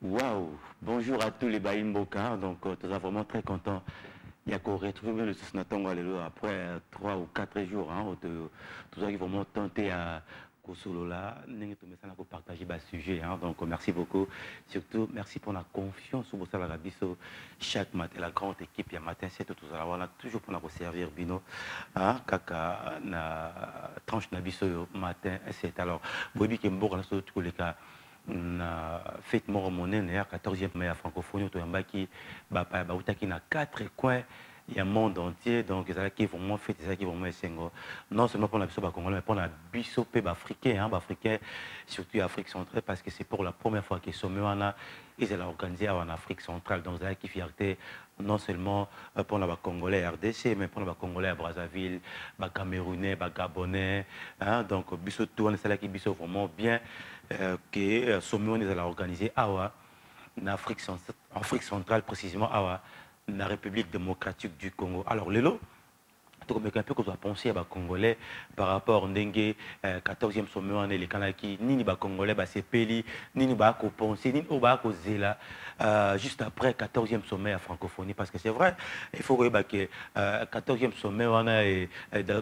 Waouh! Bonjour à tous les Baïmboka. Donc, nous sommes vraiment très contents. Il y a qu'on retrouve le Susnatongo après 3 ou 4 jours. Tout ça qui vraiment tenté à Kosolola. Nous partager le sujet. Donc, merci beaucoup. Surtout, merci pour la confiance au Bossala Rabiso. Chaque matin, la grande équipe, il y a matin, c'est tout ça. On a toujours pour nous servir Bino. Kaka, na tranche Nabiso matin, c'est alors. Bobi Kembo, tous les cas. Na fête mort monnaie 14e mai à francophonie to yambaki ba utaki na 4 coins il y a monde entier donc ça qui vraiment fait ça qui vraiment sengo non seulement pour la biso ba congolais mais pour la biso pe ba africain africain surtout Afrique centrale parce que c'est pour la première fois que sommet ils ont organisé en Afrique centrale donc ça qui fierté non seulement pour la congolais RDC mais pour la congolais à Brazzaville ba camerounais ba gabonais donc biso tout on est là qui biso vraiment bien que sommet nous allons organiser en Afrique centrale précisément à la République démocratique du Congo. Alors Lelo, donc, un peu qu'on doit penser à Congolais par rapport au 14e sommet en les Kanaki, ni les Congolais, c'est Peli, ni nous bako penser, ni nous bako zela, juste après 14e sommet à francophonie, parce que c'est vrai, il faut que 14e sommet on a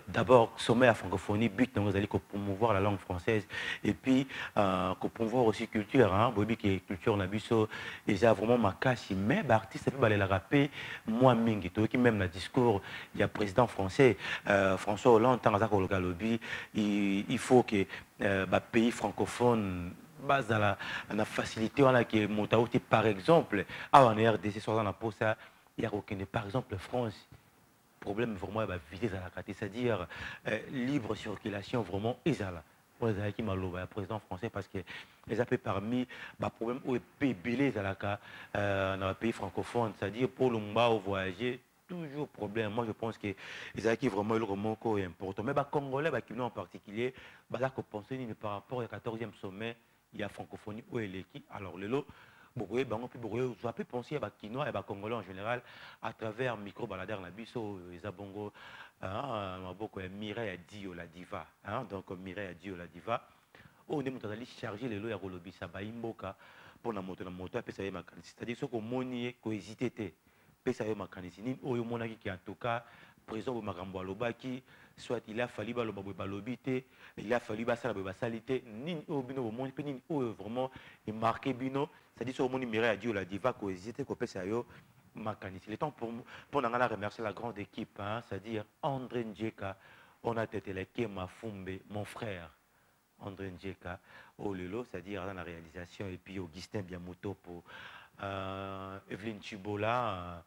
d'abord sommet à francophonie, but donc vous allez promouvoir la langue française et puis promouvoir aussi culture, bobi qui culture nabiso, et ça vraiment ma cache, mais artiste peut aller la rapper, moi mingi, qui même le discours, il y a président français. François Hollande, il faut que le pays francophone base dans la facilité qui est par exemple en RDC il y a aucun par exemple France problème vraiment viser à la carte c'est-à-dire libre circulation vraiment isala pour les qui le président français parce que les appels parmi problème où est belé dans le pays francophone c'est-à-dire pour le voyager toujours problème. Moi, je pense que les acquis vraiment le roman est important. Mais les Congolais, qui en particulier, là, qu'on pense par rapport au 14e sommet, il y a francophonie où est qui. Alors, le lot, on peut penser à Kinois et à Congolais en général à travers micro baladeur Nabiso, Zabongo, Mireille Dio la diva. Donc, Mireille Dio la diva. On est allé charger les lots à Rolobi Sabaïmboka pour la moto, c'est-à-dire ce qu'on monier, qu'on hésité pesa yo makanisi nini oyo monaki ki en tout cas président makambo alobaki soit il a fallu baloba balobi te il a fallu basala basalite nini oyo bino bomoni pe nini oyo vraiment il marqué bino c'est-à-dire sur moni Mireille Dio la diva ko hésiter ko pesa yo makanisi le temps pour nangana remercier la grande équipe c'est-à-dire André Ndjeka on a téléqué Mafumbe mon frère André Ndjeka au Lelo c'est-à-dire dans la réalisation et puis Augustin Biamoto pour Evelyne Chibola,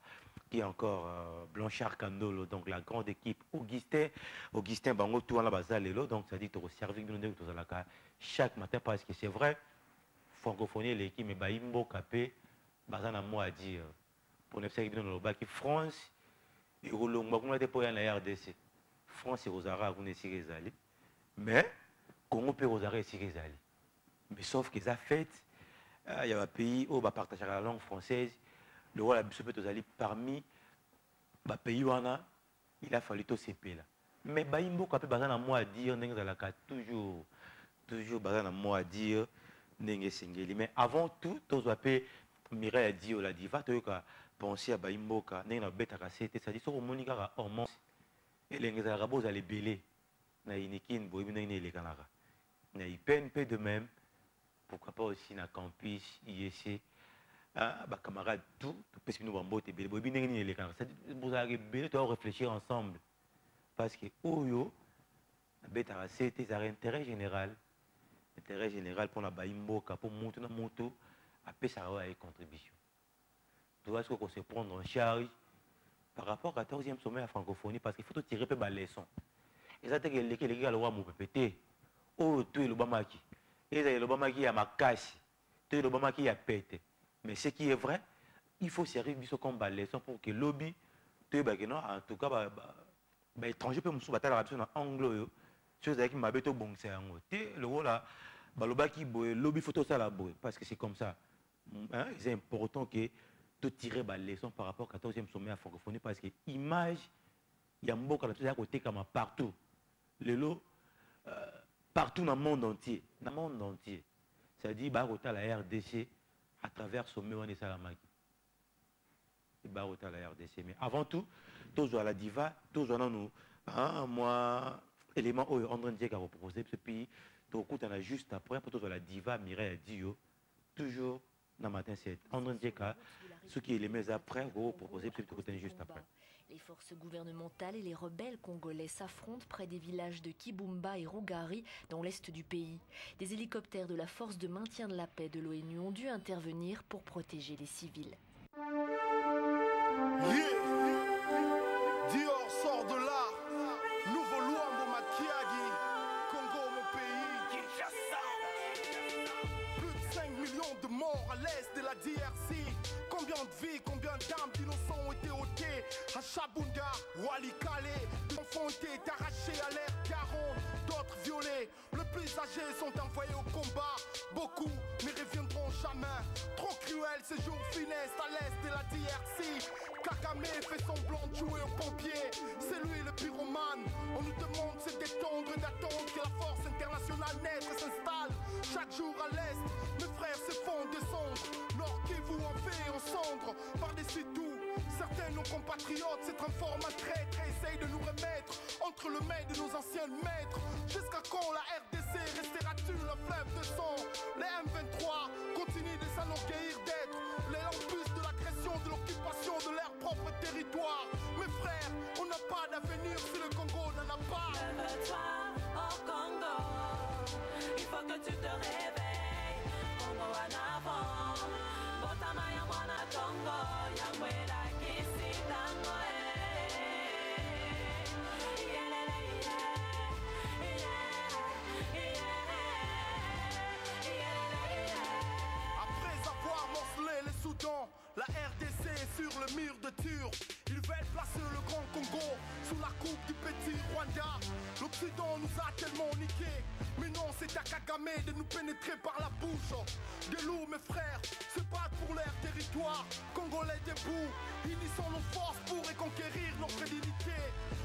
qui est encore Blanchard Candolo, donc la grande équipe. Augustin Bango, tout en la base donc ça dit que servir chaque matin parce que c'est vrai, francophonie, l'équipe, mais Baïmbo Capé, Bazana moi à dire, pour ne pas dire que France, et Rolomba, on a été pour la RDC. France et Rosara, vous n'êtes pas mais Congo peut Rosara et mais sauf qu'ils ont fait. Il y a un pays où on partage la langue française. Le roi de la parmi les pays où il a fallu tout ces pays-là. Mais il y a un mot à dire, toujours un mot à dire, mais avant tout, tous les Mireille a dit, la diva, tu as pensé à Baïmboka, c'est-à-dire que Monica a hormone, et les Arabes allaient belé, na inikin, boïbine, les Canara. Na peine peu de même. Pourquoi pas aussi na campus IEC bah camarades tout parce que nous vamos boter belle bobi nengni les camarades vous allez belle toi réfléchir ensemble parce que oyo beta c'était un intérêt général pour la baimboka pour monter na moto après ça va une contribution tu vois ce qu'on se prendre en charge par rapport au 14e sommet à francophonie parce qu'il faut tirer peu la leçon et ça c'est que les gars le roi mou pété oh tout le bamaki et le Obama qui a ma casse, tout le Obama qui a pété. Mais ce qui est vrai, il faut servir ce combat leçon pour que le lobby, en tout cas, étranger peut me soubattre la rapide en anglo, chose qui m'a béto bon c'est un le rôle là, le qui lobby photo ça la boue parce que c'est comme ça. C'est important que tu tires la leçon par rapport au 14e sommet à francophonie parce que l'image, il y a un beau côté comme partout. Le lot, partout dans le monde entier. Dans le monde entier. C'est-à-dire, la RDC, à travers sommet on est Salamaki. Et Barota la RDC. Mais avant tout, tous à la diva, tous à nous, moi, élément où André Ndiaye a proposé, puis tout coup, on a juste après, pour tous à la diva, Mireille Dio, toujours dans le matin, c'est André Ndiaye, ce qui est les mes après, vous proposez, puis tout juste après. Les forces gouvernementales et les rebelles congolais s'affrontent près des villages de Kibumba et Rugari dans l'est du pays. Des hélicoptères de la force de maintien de la paix de l'ONU ont dû intervenir pour protéger les civils. Dior sort de là, nouveau Luambo Makiagi, Congo mon pays, plus de 5 millions de morts à l'est de la DRC. Combien de vies, combien d'âmes d'innocents ont été ôtées à Chabunda, Walikale, des enfants ont été arrachés à l'air Garonne, d'autres violés. Les plus âgés sont envoyés au combat, beaucoup ne reviendront jamais. Trop cruel ces jours funestes à l'est de la DRC. Kagame fait semblant de jouer aux pompiers, c'est lui le pyromane. On nous demande de se détendre et d'attendre que la force internationale naisse et s'installe. Chaque jour à l'est, mes frères se font descendre. Nord Kivu en fait en cendres, par-dessus tout. Certains de nos compatriotes se transforment en traîtres et essayent de nous remettre entre le mail de nos anciens maîtres. Jusqu'à quand la RDC restera-t-il un fleuve de sang? Les M23 continuent de s'enorgueillir d'être les lampus de l'agression, de l'occupation de leur propre territoire. Mes frères, on n'a pas d'avenir si le Congo n'en a pas. Lève-toi au Congo, il faut que tu te réveilles. Congo en avant, Botama ya mwana Congo, Yangwela kisi tango Après avoir morcelé les Soudans, la RDC est sur le mur de Tur. Ils veulent placer le Grand Congo sous la coupe du petit Rwanda. L'Occident nous a tellement niqués, mais non, c'est à Kagame de nous pénétrer par la bouche. Des loups, mes frères, se battent pour leur territoire. Congolais debout, unissons nos forces pour reconquérir notre dignité.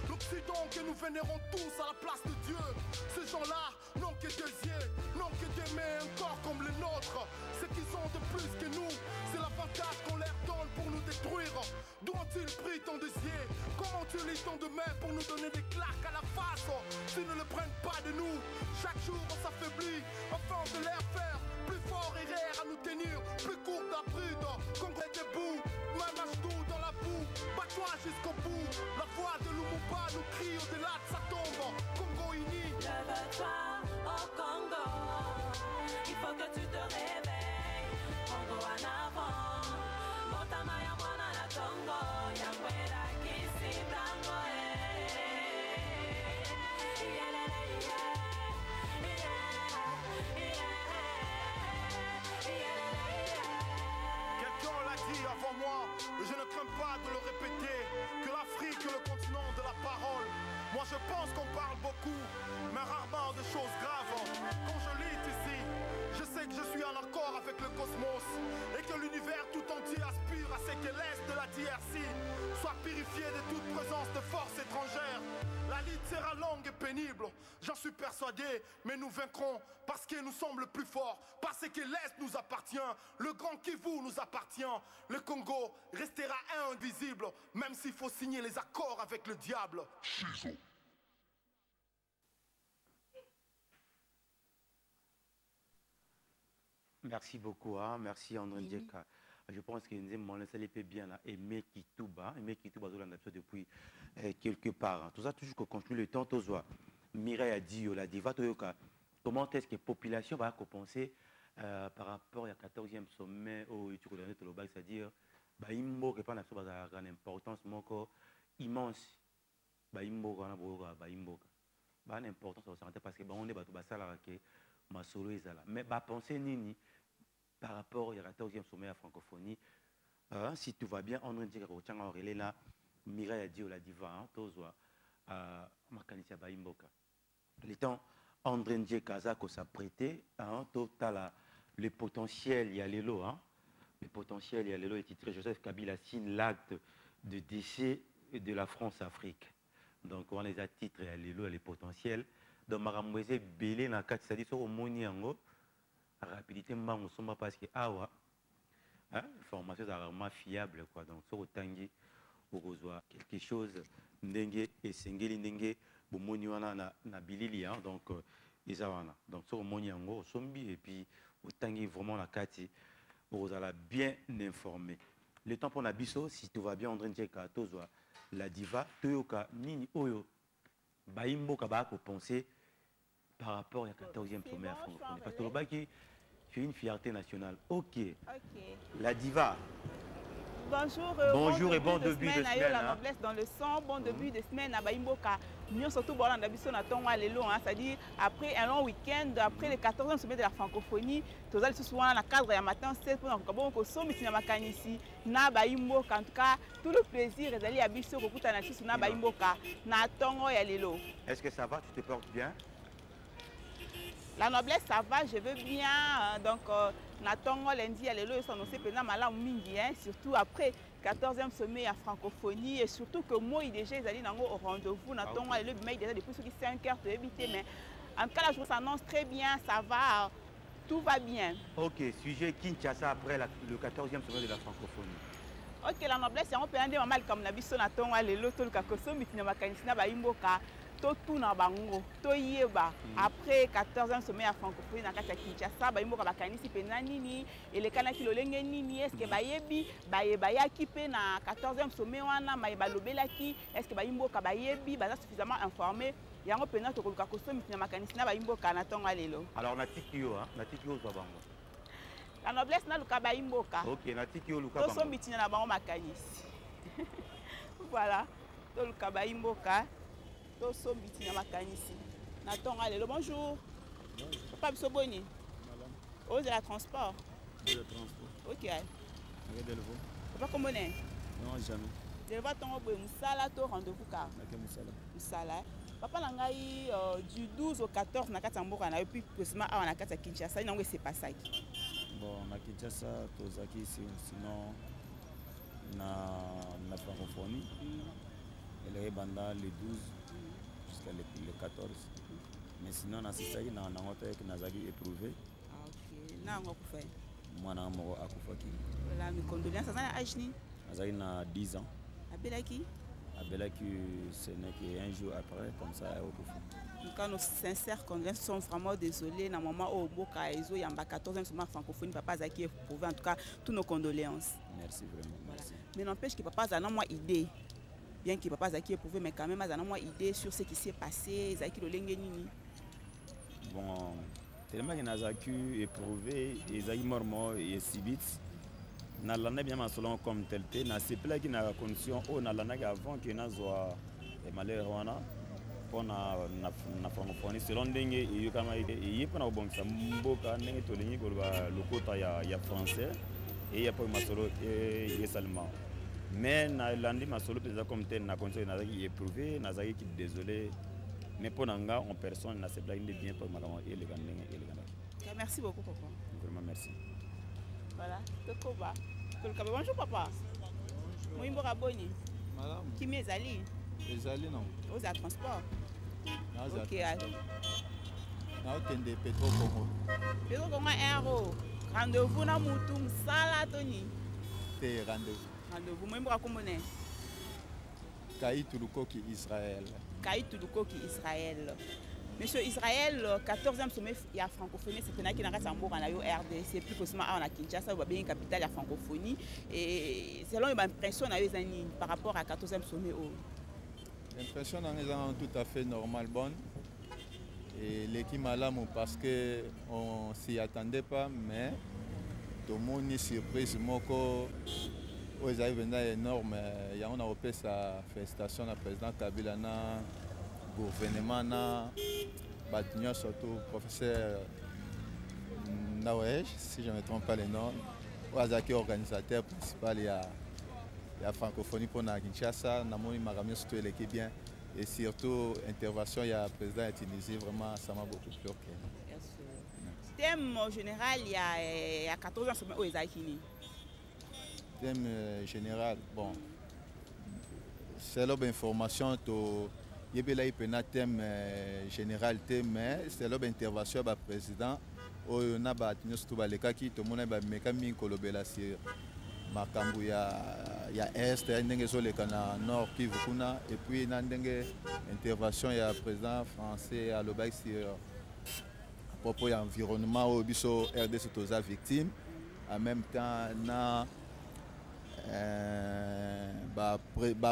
L'Occident que nous vénérons tous à la place de Dieu. Ces gens-là n'ont que deux yeux, n'ont que des mains, un corps comme les nôtres. Ce qu'ils ont de plus que nous, c'est l'avantage qu'on leur donne pour nous détruire. D'où ont-ils pris tant de yeux? Comment utilisent tant de mains pour nous donner des claques à la face? S'ils ne le prennent pas de nous, chaque jour on s'affaiblit afin de leur faire plus fort et rare à nous tenir, plus court la bride. Congrès debout, même H2 dans la boue, bats-toi jusqu'au bout. La voix de Lumumba nous crie au-delà de sa tombe. Congo uni. Lève-toi au Congo, il faut que tu te réveilles. Congo en avant, Botama ya mwana na Congo, Yangwela kisi tango Quelqu'un l'a dit avant moi, et je ne crains pas de le répéter, que l'Afrique est le continent de la parole. Moi je pense qu'on parle beaucoup, mais rarement de choses graves. Quand je lis ici, je sais que je suis en accord avec le cosmos et que l'univers tout entier aspire à ce que l'Est de la DRC soit purifié de toute présence de forces étrangères. La lutte sera longue et pénible, j'en suis persuadé, mais nous vaincrons parce que nous sommes le plus forts, parce que l'Est nous appartient, le Grand Kivu nous appartient. Le Congo restera invisible, même s'il faut signer les accords avec le diable. Merci beaucoup, hein? Merci André Ndiaye. Je pense que nous avons laissé bien là, Aimé Kitouba depuis quelque part. Hein. Tout ça, toujours qu'on construit le temps, tout ça. Mireille a dit, la diva, comment est-ce que la population va compenser par rapport au 14e sommet au Global, c'est-à-dire, il n'y a pas une importance immense. Il y a une importance parce que on est ma solo mais penser nini par rapport au 14e sommet à francophonie, si tout va bien, on dit que là, Mireille a dit la diva, Makanisia Baimboka. Le temps, André Ndiaye Kazako s'apprêtait, le potentiel, il y a les lots, le potentiel, il y a les lots, est titré Joseph Kabila signe l'acte de décès de la France-Afrique. Donc, on les a titrés, il y a les lots, les potentiels. Donc, Maramoueze Belé, c'est-à-dire au Moni Ango, rapidité, parce que Information est vraiment fiable, quoi. Donc, sur Tangi, on reçoit quelque chose, Ndenge et Sengeli Ndenge, Bomoni wana na bilili, donc, Isawana. Donc, sur Moni Ango, Sombi, et puis, au Tangi, vraiment la Kati, on a bien informé. Le temps pour Nabiso, si tout va bien, André Ndjeka, Tozwa, la diva, Toyoka, Nini, Oyo, Baimbo Kaba, pour penser par rapport au 14e sommet à francophonie. Parce que le Baki, c'est une fierté nationale. Ok. La diva. Bonjour, bonjour et bon début de semaine. La noblesse dans le sang, bon début de semaine à Baimboka. Nous surtout bon d'habitude à Tonga Lelo, c'est-à-dire après un long week-end, après le 14e sommet de la francophonie, tous allez souvent dans le cadre et matin 7 pour nous que sommes ici à ici na Baimboka. En tout cas, tout le plaisir est d'aller à Bisso pour tout analyser sur na Baimboka, na Tonga Lelo. Est-ce que ça va? Tu te portes bien? La noblesse, ça va, je veux bien. Donc, Natongo lundi, ils sont aussi pendant Malam Mingi, surtout après 14e sommet à francophonie. Et surtout que moi, déjà, ils allaient au rendez-vous. Natongo, le mail déjà depuis 5 heures de habiter. Mais en tout cas, la journée s'annonce très bien, ça va, tout va bien. Ok, sujet Kinshasa après le 14e sommet de la francophonie. Ok, la noblesse, on peut aller mal comme Nabiso Natongo, les lotos, le kakoso, mitinama kanisina, baimboka. Tout na bango to yeba après 14e sommet à francophonie na kati Kinshasa baimboka bakanisi pena nini elekanaki lolenge nini est-ce que bayebi bayaki pe na 14e sommet wana mayeba lobelaki est-ce que baimboka bayebi baza suffisamment informé yango pena to koluka kosomi na makanisi na baimboka na tonga lelo. Alors na tikio na tikio zo bango la noblesse na luka baimboka. OK na tikio luka bango to sombi tina na bango makanisi. Voilà to luka baimboka. Sombi na makanisi na tonga lelo. Bonjour. Papa Bisoboni. Aux la transport. Le transport. OK. Papa comment est? Non, jamais. Je vais tomber au Moussala to rendez-vous car. Moussala. Papa nangai du 12 au 14 na Katamboka na puis possiblement à na Kata Kinshasa non c'est pas ça. Bon, na Kinshasa tozaki sinon na francophonie. Elle est banda le 12 jusqu'à le 14. Mais sinon, on a assisté à un hôtel qui nous a éprouvé. Ah, ok. Nango kufai. Moi, na moro akufaki. Voilà, mes condoléances. Ça a âge ni? Ça a 10 ans. Abelaki? Abelaki, ce n'est qu'un jour après, comme ça, au Koufou. Quand nos sincères condoléances sont vraiment désolés, dans le moment où Boka Ezo, il y a 14e sommet francophonie, papa Zaki éprouvé. En tout cas, toutes nos condoléances. Merci vraiment. Voilà. Mais n'empêche que papa Zana moi idée. Bien qu'il papa Zaki éprouvé, mais quand même, il y a moi idée sur ce qui s'est passé. Zaki le Lengenini. Bon, tellement qu'il a éprouvé, il a eu mort et Sibit. Na lana bien selon comme tel tel na c'est là qui na condition au na lana avant que na zoa et malheur wana pour na francophonie selon ndenge et kama et pour na bon ça mboka ndenge to lingi ko ba lokota ya français et ya pas masolo et seulement mais na landi masolo peut comme tel na condition na qui éprouvé na zaki qui désolé mais pour nanga en personne na c'est là il est bien pour madame et le gandenge et le gandenge. Merci beaucoup papa. Vraiment merci. Voilà, Tokoba. Bonjour papa. Bonjour. Moi Boni. Madame. Qui m'est allé? Ezali non. Aux à transport. Ok. Na okende Petro Congo. Petro Congo aéro. Rendez-vous na mutu sala toni. Te rendez-vous. Rendez-vous moi komone. Kai Tulukoki Israël. Kai Tulukoki Israël. Monsieur Israël, 14e sommet il y a francophonie, c'est pendant qu'il y a un RDC, plus possiblement à Kinshasa, il y a une capitale de la francophonie. Et selon l'impression par rapport à 14e sommet. L'impression est tout à fait normale, bonne. Et l'équipe malam parce qu'on ne s'y attendait pas, mais tout le monde est surprise. Ils arrivent énorme. Il y a une félictation du président Kabila. Gouvernement na Batignon surtout professeur Nawej si je ne me trompe pas les noms Wazaki organisateur principal il y a francophonie pour na Kinshasa namoni makamio surtout l'équipe bien et surtout intervention il y a président de Tunisie vraiment ça m'a beaucoup plu. Thème général il y a 14 ans au Ezakini. Thème général bon c'est l'information il y a un thème général, mais c'est l'intervention du président oyo na bato nyonso to balekaki tomona bameka mingi kolobela sur makambo ya est ndenge ezoleka na nord Kivu kuna et puis na ndenge intervention ya président français alobaki sur à propos ya environnement oyo biso RDC toza victime en même temps na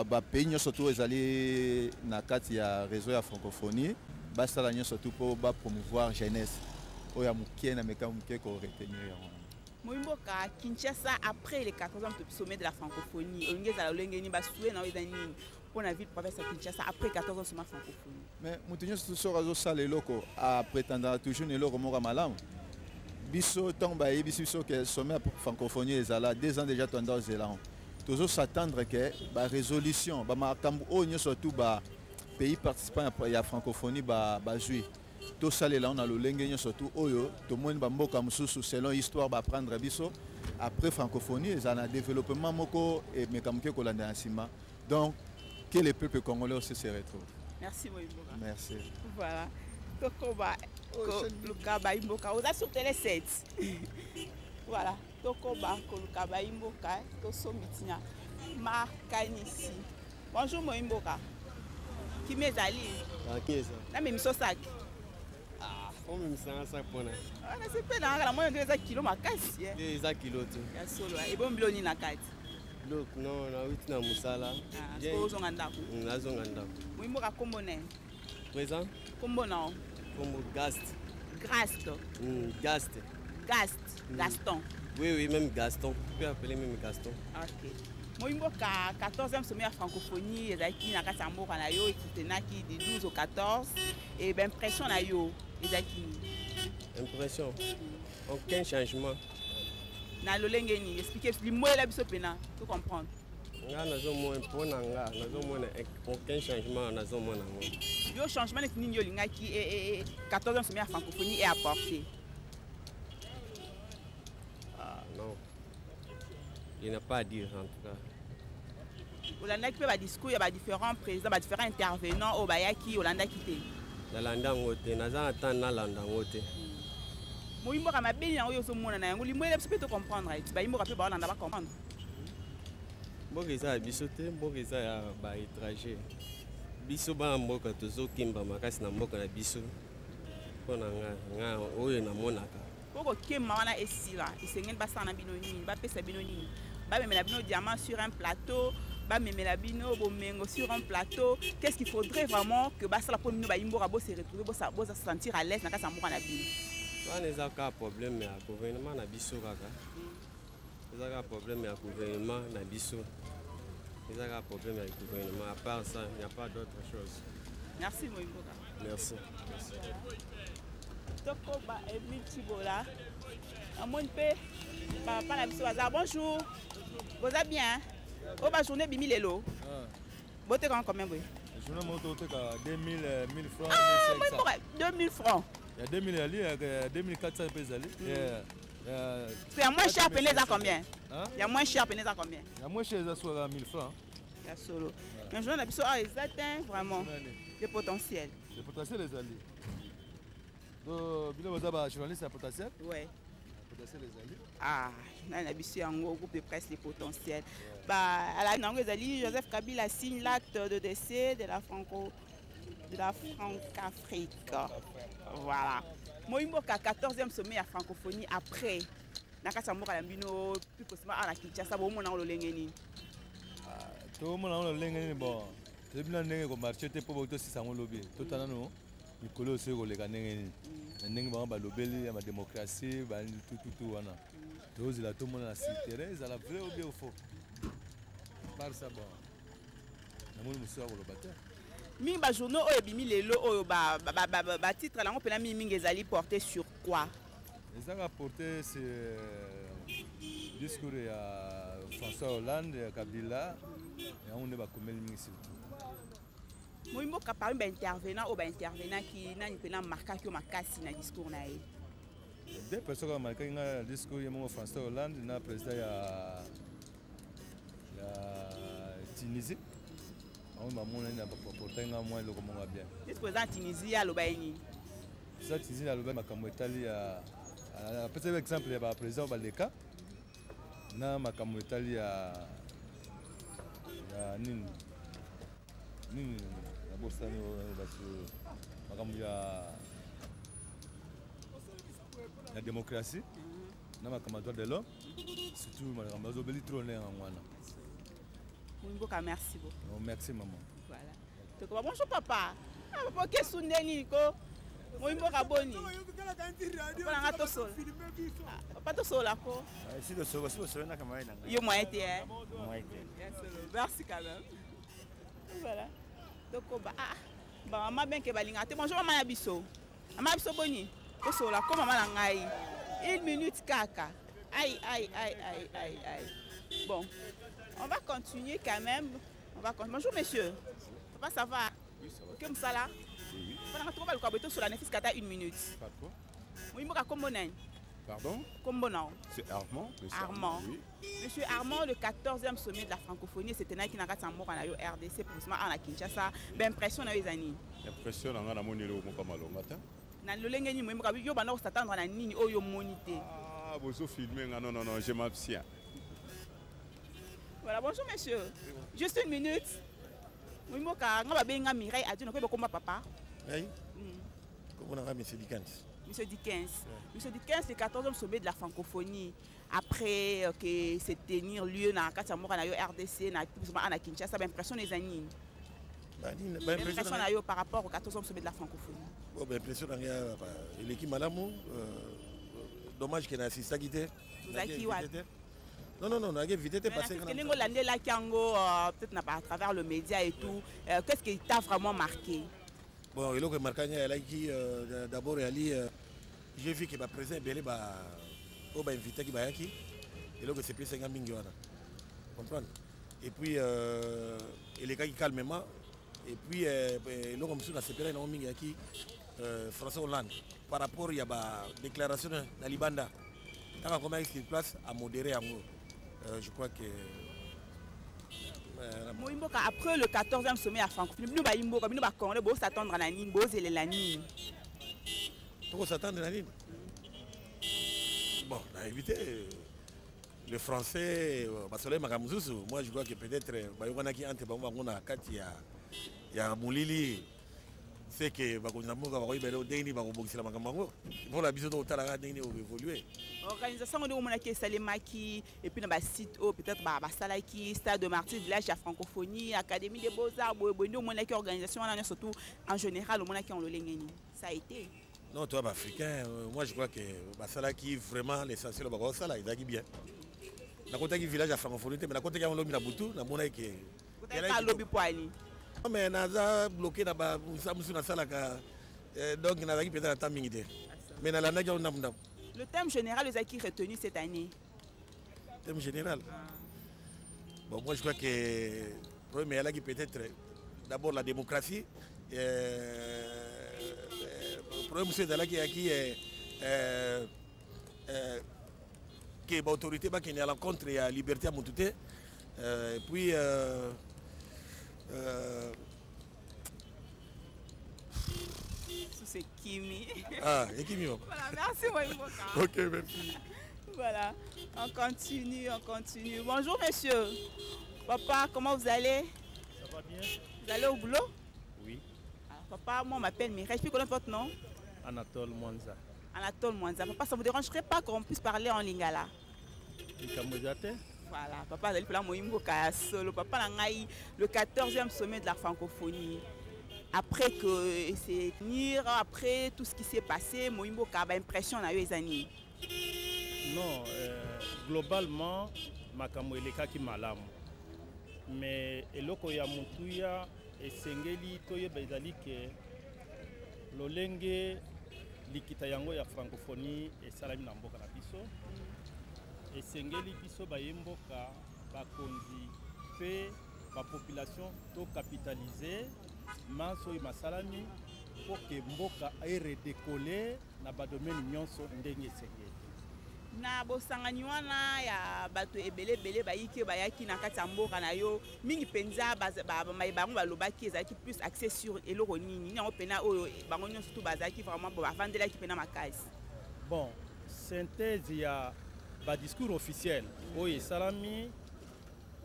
bapays nyonso to ezali na kati ya réseau ya francophonie basala nyonso to mpo bapromouvoir jeunesse oyo ya mokie na meka mokie koretenir yango. Moimboka Kinshasa après les 14e sommet de la francophonie olingi ezala olenge ni basoué na eza nini pour la ville province ya Kinshasa après 14e sommet francophonie. Mais moto nyonso soki azosala eloko aprétendaka toujours na eloko moko malamu biso ntango bayebisi biso ke sommet ya francophonie ezala 2 ans déjà tonda ozela tozosatendre ke barésolution bamakambo oyo nyonso tu bapays participant ya francophonie bazwi tosalela na lolenge nyonso tu oyo tomoni bamboka mosusu selon histoire baprendre biso après francophonie ezala na développement moko emeka moke kolanda na nsima donc que le peuple congolais aussi se retrouve. Merci Moimboka. Merci. Voilà. Tokoba Lukaba Imboka oza sur télé 7. Voilà. Tokoba Lukaba Imboka tosomitina makanisi. Bonjour Moimboka. Qui m'ezali? Qui est ça? Na me miso sac. Ah, on me ça ça pour na. Ah, na c'est pas la moyen de 2 kilo makasi. Des kilo tu. Ya solo. Et bon biloni na kati. Look, non, na witi na musala. Ah, so zonga ndako. Nazonga ndako. Moimboka kombo ne? Présent? Kombo na? Kombo Gast. Gast. Gast. Gast. Gaston. Oui, oui, même Gaston. Tu peux appeler même Gaston. Ok. Moimboka 14e sommet à francophonie ezaki na kati ya mboka na yo etenaki du 12 au 14 et ben impression na yo ezaki impression aucun changement na lolenge ni expliquer limoyela biso pena to comprendre nga nazomona mpona nga nazomona aucun changement nazomona ngo yo changement neti nini yo lingaki 14e sommet à francophonie est apporté. Ah non, il n'y a pas à dire en tout cas. Olanda qui peut discours, il y a différents présidents, différents intervenants au Bayaki, Olanda qui était. Nalanda ngote, naza ata nalanda ngote. Moimbo ka mabeli na oyo so mona na yango limwe leso peut comprendre et ba imbo ka pe ba olanda ba comprendre. Mboka eza biso te, mboka eza ya ba étranger. Biso ba mboka tozo kimba makasi na mboka na biso. Pona nga oyo na monaka. Poko kemba wana esila, isengeli ba sana bino nini, ba pesa bino nini. Ba memela bino diamant sur un plateau. Bino bomengo sur un plateau. Qu'est-ce qu'il faudrait vraiment que ça la première ba imbo rabo se retrouver bo se sentir à l'aise na kasa mboka na bino. Wana eza ka problème ya gouvernement na biso kaka. Eza ka problème ya gouvernement na biso. Eza ka problème ya gouvernement. À part ça, il n'y a pas d'autre chose. Merci Moimboka. Merci. Toko ba Emitibola. Amon pe papa na biso baza bonjour. Vous allez bien? Oh, bah, journée bimi lelo. Boté quand combien boy? Journée moto te ka 2000 francs. Ah, 2000 francs. Il y a 2000 ali, il y a 2400 pesos ali. C'est moins cher peine à combien? Il y a moins cher peine à combien? Il y a moins cher ça soit 1000 francs. Il y a solo. Mais journée biso ah ils atteignent vraiment le potentiel. Le potentiel les ali. Donc bilo bazaba journaliste à potentiel? Ouais. Potentiel les ali. Ah, on a habitué en groupe de presse les potentiels. Bah, à la langue Joseph Kabila signe l'acte de décès de la Franc-Afrique. Voilà. Moimboka 14e sommet à francophonie après. Nakasa mboka la bino plus possiblement à la Kinshasa bo mona lolenge ni. To mona lolenge ni bon. C'est bien ndenge ko marché te po boto si sango lobby. Totana no. Mikolo se ko leka ndenge ni. Ndenge ba lobeli ya démocratie ba tout wana. Tous la tout le monde a cité, ils la vraie ou bien au faux. Par ça bon. Na mo muso ko lobata. Mi ba journaux o ebimi lelo o ba titre la on peut la mi mingi ezali porter sur quoi? Ils ont porté ce discours à François Hollande, Kabila et on est ba komeli mingi surtout. Moimbo ka parmi ba intervenant qui na ni pena marqué que makasi na discours na ye. Deux personnes qui ont marqué le discours de François Hollande, le président de Tunisie. On m'a dit que le président de Tunisie a le Tunisie a le apesa exemple ya baprésident baleka na makambo etali ya nini nabosani makambo ya démocratie na makambo ya droit de l'homme surtout makambo azobeli trop ndenge yango wana. Merci beaucoup. Merci maman. Voilà. Donc bonjour papa. Ah papa qu'est-ce que neni ko? Moimbo kaboni. Papa nga to sol. Papa to sol ako. Si le sol na kama ina. Yo moi été hein. Moi été. Merci quand même. Voilà. Donc bah maman bien que balinga. Bonjour maman ya biso. Maman biso boni. To sol ako maman na ngai. 1 minute kaka. Aïe. Bon. On va continuer quand même. Bonjour monsieur. Papa, ça va? Oui, ça va. Comme ça là? Oui. On va le sur la nefis kata 1 minute. Pas quoi? Oui, moi, comment on Pardon? Comment on C'est Armand. Armand. Oui. Monsieur Armand, le 14e sommet de la francophonie, c'était un qui n'a pas de mort en RDC, pour à Kinshasa. L'impression dans les années. L'impression dans la monnaie au Mokamalo matin. Dans le lengeni, moi, je vais s'attendre à la ligne où yo monité. Ah, vous filmez? Non, je m'abstiens. Voilà, bonjour monsieur. Juste 1 minute. Oui, moi, quand on va bien Mireille, a dit non, comment papa? Oui. Comment on a monsieur Dickens? Monsieur Dickens. Monsieur Dickens, le 14e sommet de la francophonie. Après que c'est tenir lieu dans le RDC, à Kinshasa, l'impression des années. L'impression par rapport au 14e sommet de la francophonie. Bon, l'impression de l'équipe Malamou. Dommage qu'elle a assisté à quitter. Non, on a évité de passer. Peut-être à travers le média et tout. Qu'est-ce qui t'a vraiment marqué? Bon, il a marqué d'abord, j'ai vu qu'il va présenter Belé, il va inviter qui va ici. Il a c'est plus 50 000 comprendre. Et puis, il est calmement. Et puis, il a comme ça, c'est pas un qui François Hollande. Par rapport, il y a une déclaration de Libanda. Quand on a une place à modérer en gros. Je crois que. Après le 14e sommet à francophonie, nous allons s'attendre à la ligne, la ligne. Pourquoi s'attendre à la ligne? Bon, on a évité. Le français, moi je crois que peut-être, il y a Moulili. C'est que pour la vision de évoluer. Organisation de Salemaki et puis dans le site peut-être Salaki, Stade de Martyrs, village de la francophonie, Académie des Beaux-Arts, organisation surtout en général au Monaki en Lolengeni. Ça a été. Non, toi, africain, moi je crois que Salaki vraiment l'essentiel de Sala, il a bien. Na côté du village de la francophonie, mais na côté de l'homme na Boutou, na Monaki. Non, mais naza bloqué na ba musamusu na salaka donc na zaki peut-être temps mingi. Mais na la na ndam. Le thème général les acquis retenu cette année. Thème général. Bon, moi je crois que premier elle a qui peut-être d'abord la démocratie premier monsieur là qui est autorité qui est à l'encontre et à liberté à Moutouté et puis c'est Kimi. Ah, et Kimi. Voilà, merci Moïmoka. Ok, merci. Voilà, on continue. Bonjour monsieur. Papa, comment vous allez? Ça va bien. Vous allez au boulot? Oui. Alors, papa, moi on m'appelle Mireille. Je peux connaître votre nom? Anatole Mwanza. Anatole Mwanza. Papa, ça ne vous dérangerait pas qu'on puisse parler en lingala? Voilà, papa, papa, le 14e sommet de la francophonie. Après que c'est venir, après tout ce qui s'est passé, Moïmbo a impression à les années. Non, globalement, makambo eleka ki malamu. Mais eloko ya mutuya esengeli toyeba ezali ke lolenge likita yango ya francophonie esalami na mboka na biso. Esengeli biso bayemboka bakonzi pe ba population to capitaliser manso y masalami pour que mboka ay redécoller na ba domaine nyonso ndenge esengeli. Na bosangani wana ya bato ebele bayiki bayaki na kati ya mboka na yo mingi penza bango balobaki ezalaki plus axé sur eloko nini yango pena oyo bango nyonso tout bazalaki vraiment bavandela ki pena makasi. Bon, synthèse ya discours officiel oyo esalami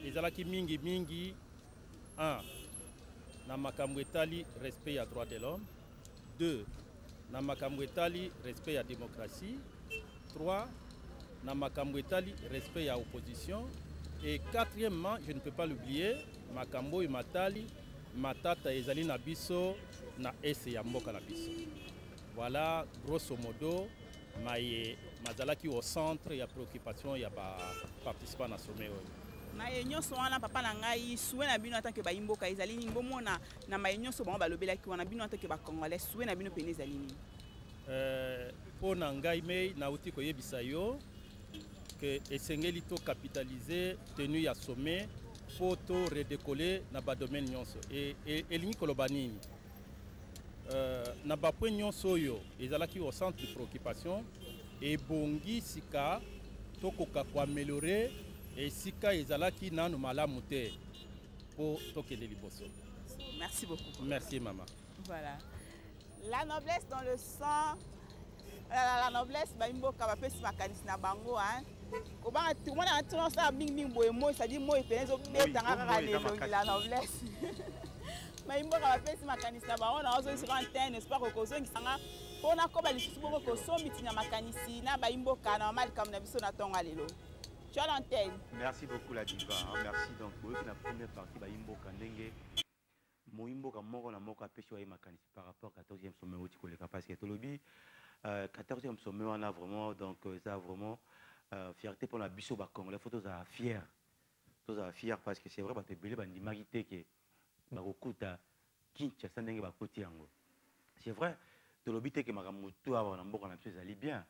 ezalaki mingi 1 na makambo etali respect ya droit de l'homme, 2 na makambo etali respect ya démocratie, 3 na makambo etali respect ya opposition, et quatrièmement, je ne peux pas l'oublier, makambo oyo matali matata ezali na biso na ese ya mboka na biso. Voilà grosso modo mazalaki au centre ya préoccupation ya participants na sommet oyo. Na nyonso wana papa na ngai souhait na bino atake bayimboka ezali nini bomona na nyonso bango balobelaki wana bino atake ba congolais souhait na bino pene ezali nini? Po na ngai mei nauti koyebisa yo que esengeli to capitaliser tenue ya sommet po to redécoller na ba domaine nyonso et elingi koloba nini na ba point nyonso oyo ezalaki au centre de préoccupation et bongi sika to koka ko améliorer et sika ezalaki nanu malamu te po tokende liboso. Merci beaucoup. Merci maman. Voilà. La noblesse dans le sang, la noblesse baimboka ba pesi makanisi na bango hein. Ko ba tout le monde a tout ça bing boye moi ça dit moi penezo betanga kaka lelo la noblesse. Baimboka ba pesi makanisi na bango na ozo sur antenne espoir ko kozongisanga pona ko ba lisusu boko ko somiti na makanisi na baimboka na mal comme na biso na tonga lelo. Tu as l'antenne. Merci beaucoup la diva. Hein. Merci donc pour la première partie baimboka ndenge moimboka moko na moko apesi wa makanisi par rapport au 14e sommet au Tikoleka parce que tolobi 14e sommet on a vraiment donc ça vraiment fierté pour la biso ba Congolais faut tous à fier. Tous à fier parce que c'est vrai ba te belé ba ndimagité que ba kokuta Kinshasa ndenge ba koti yango. C'est vrai tolobi te que makamutu aba na mboka na biso ezali bien.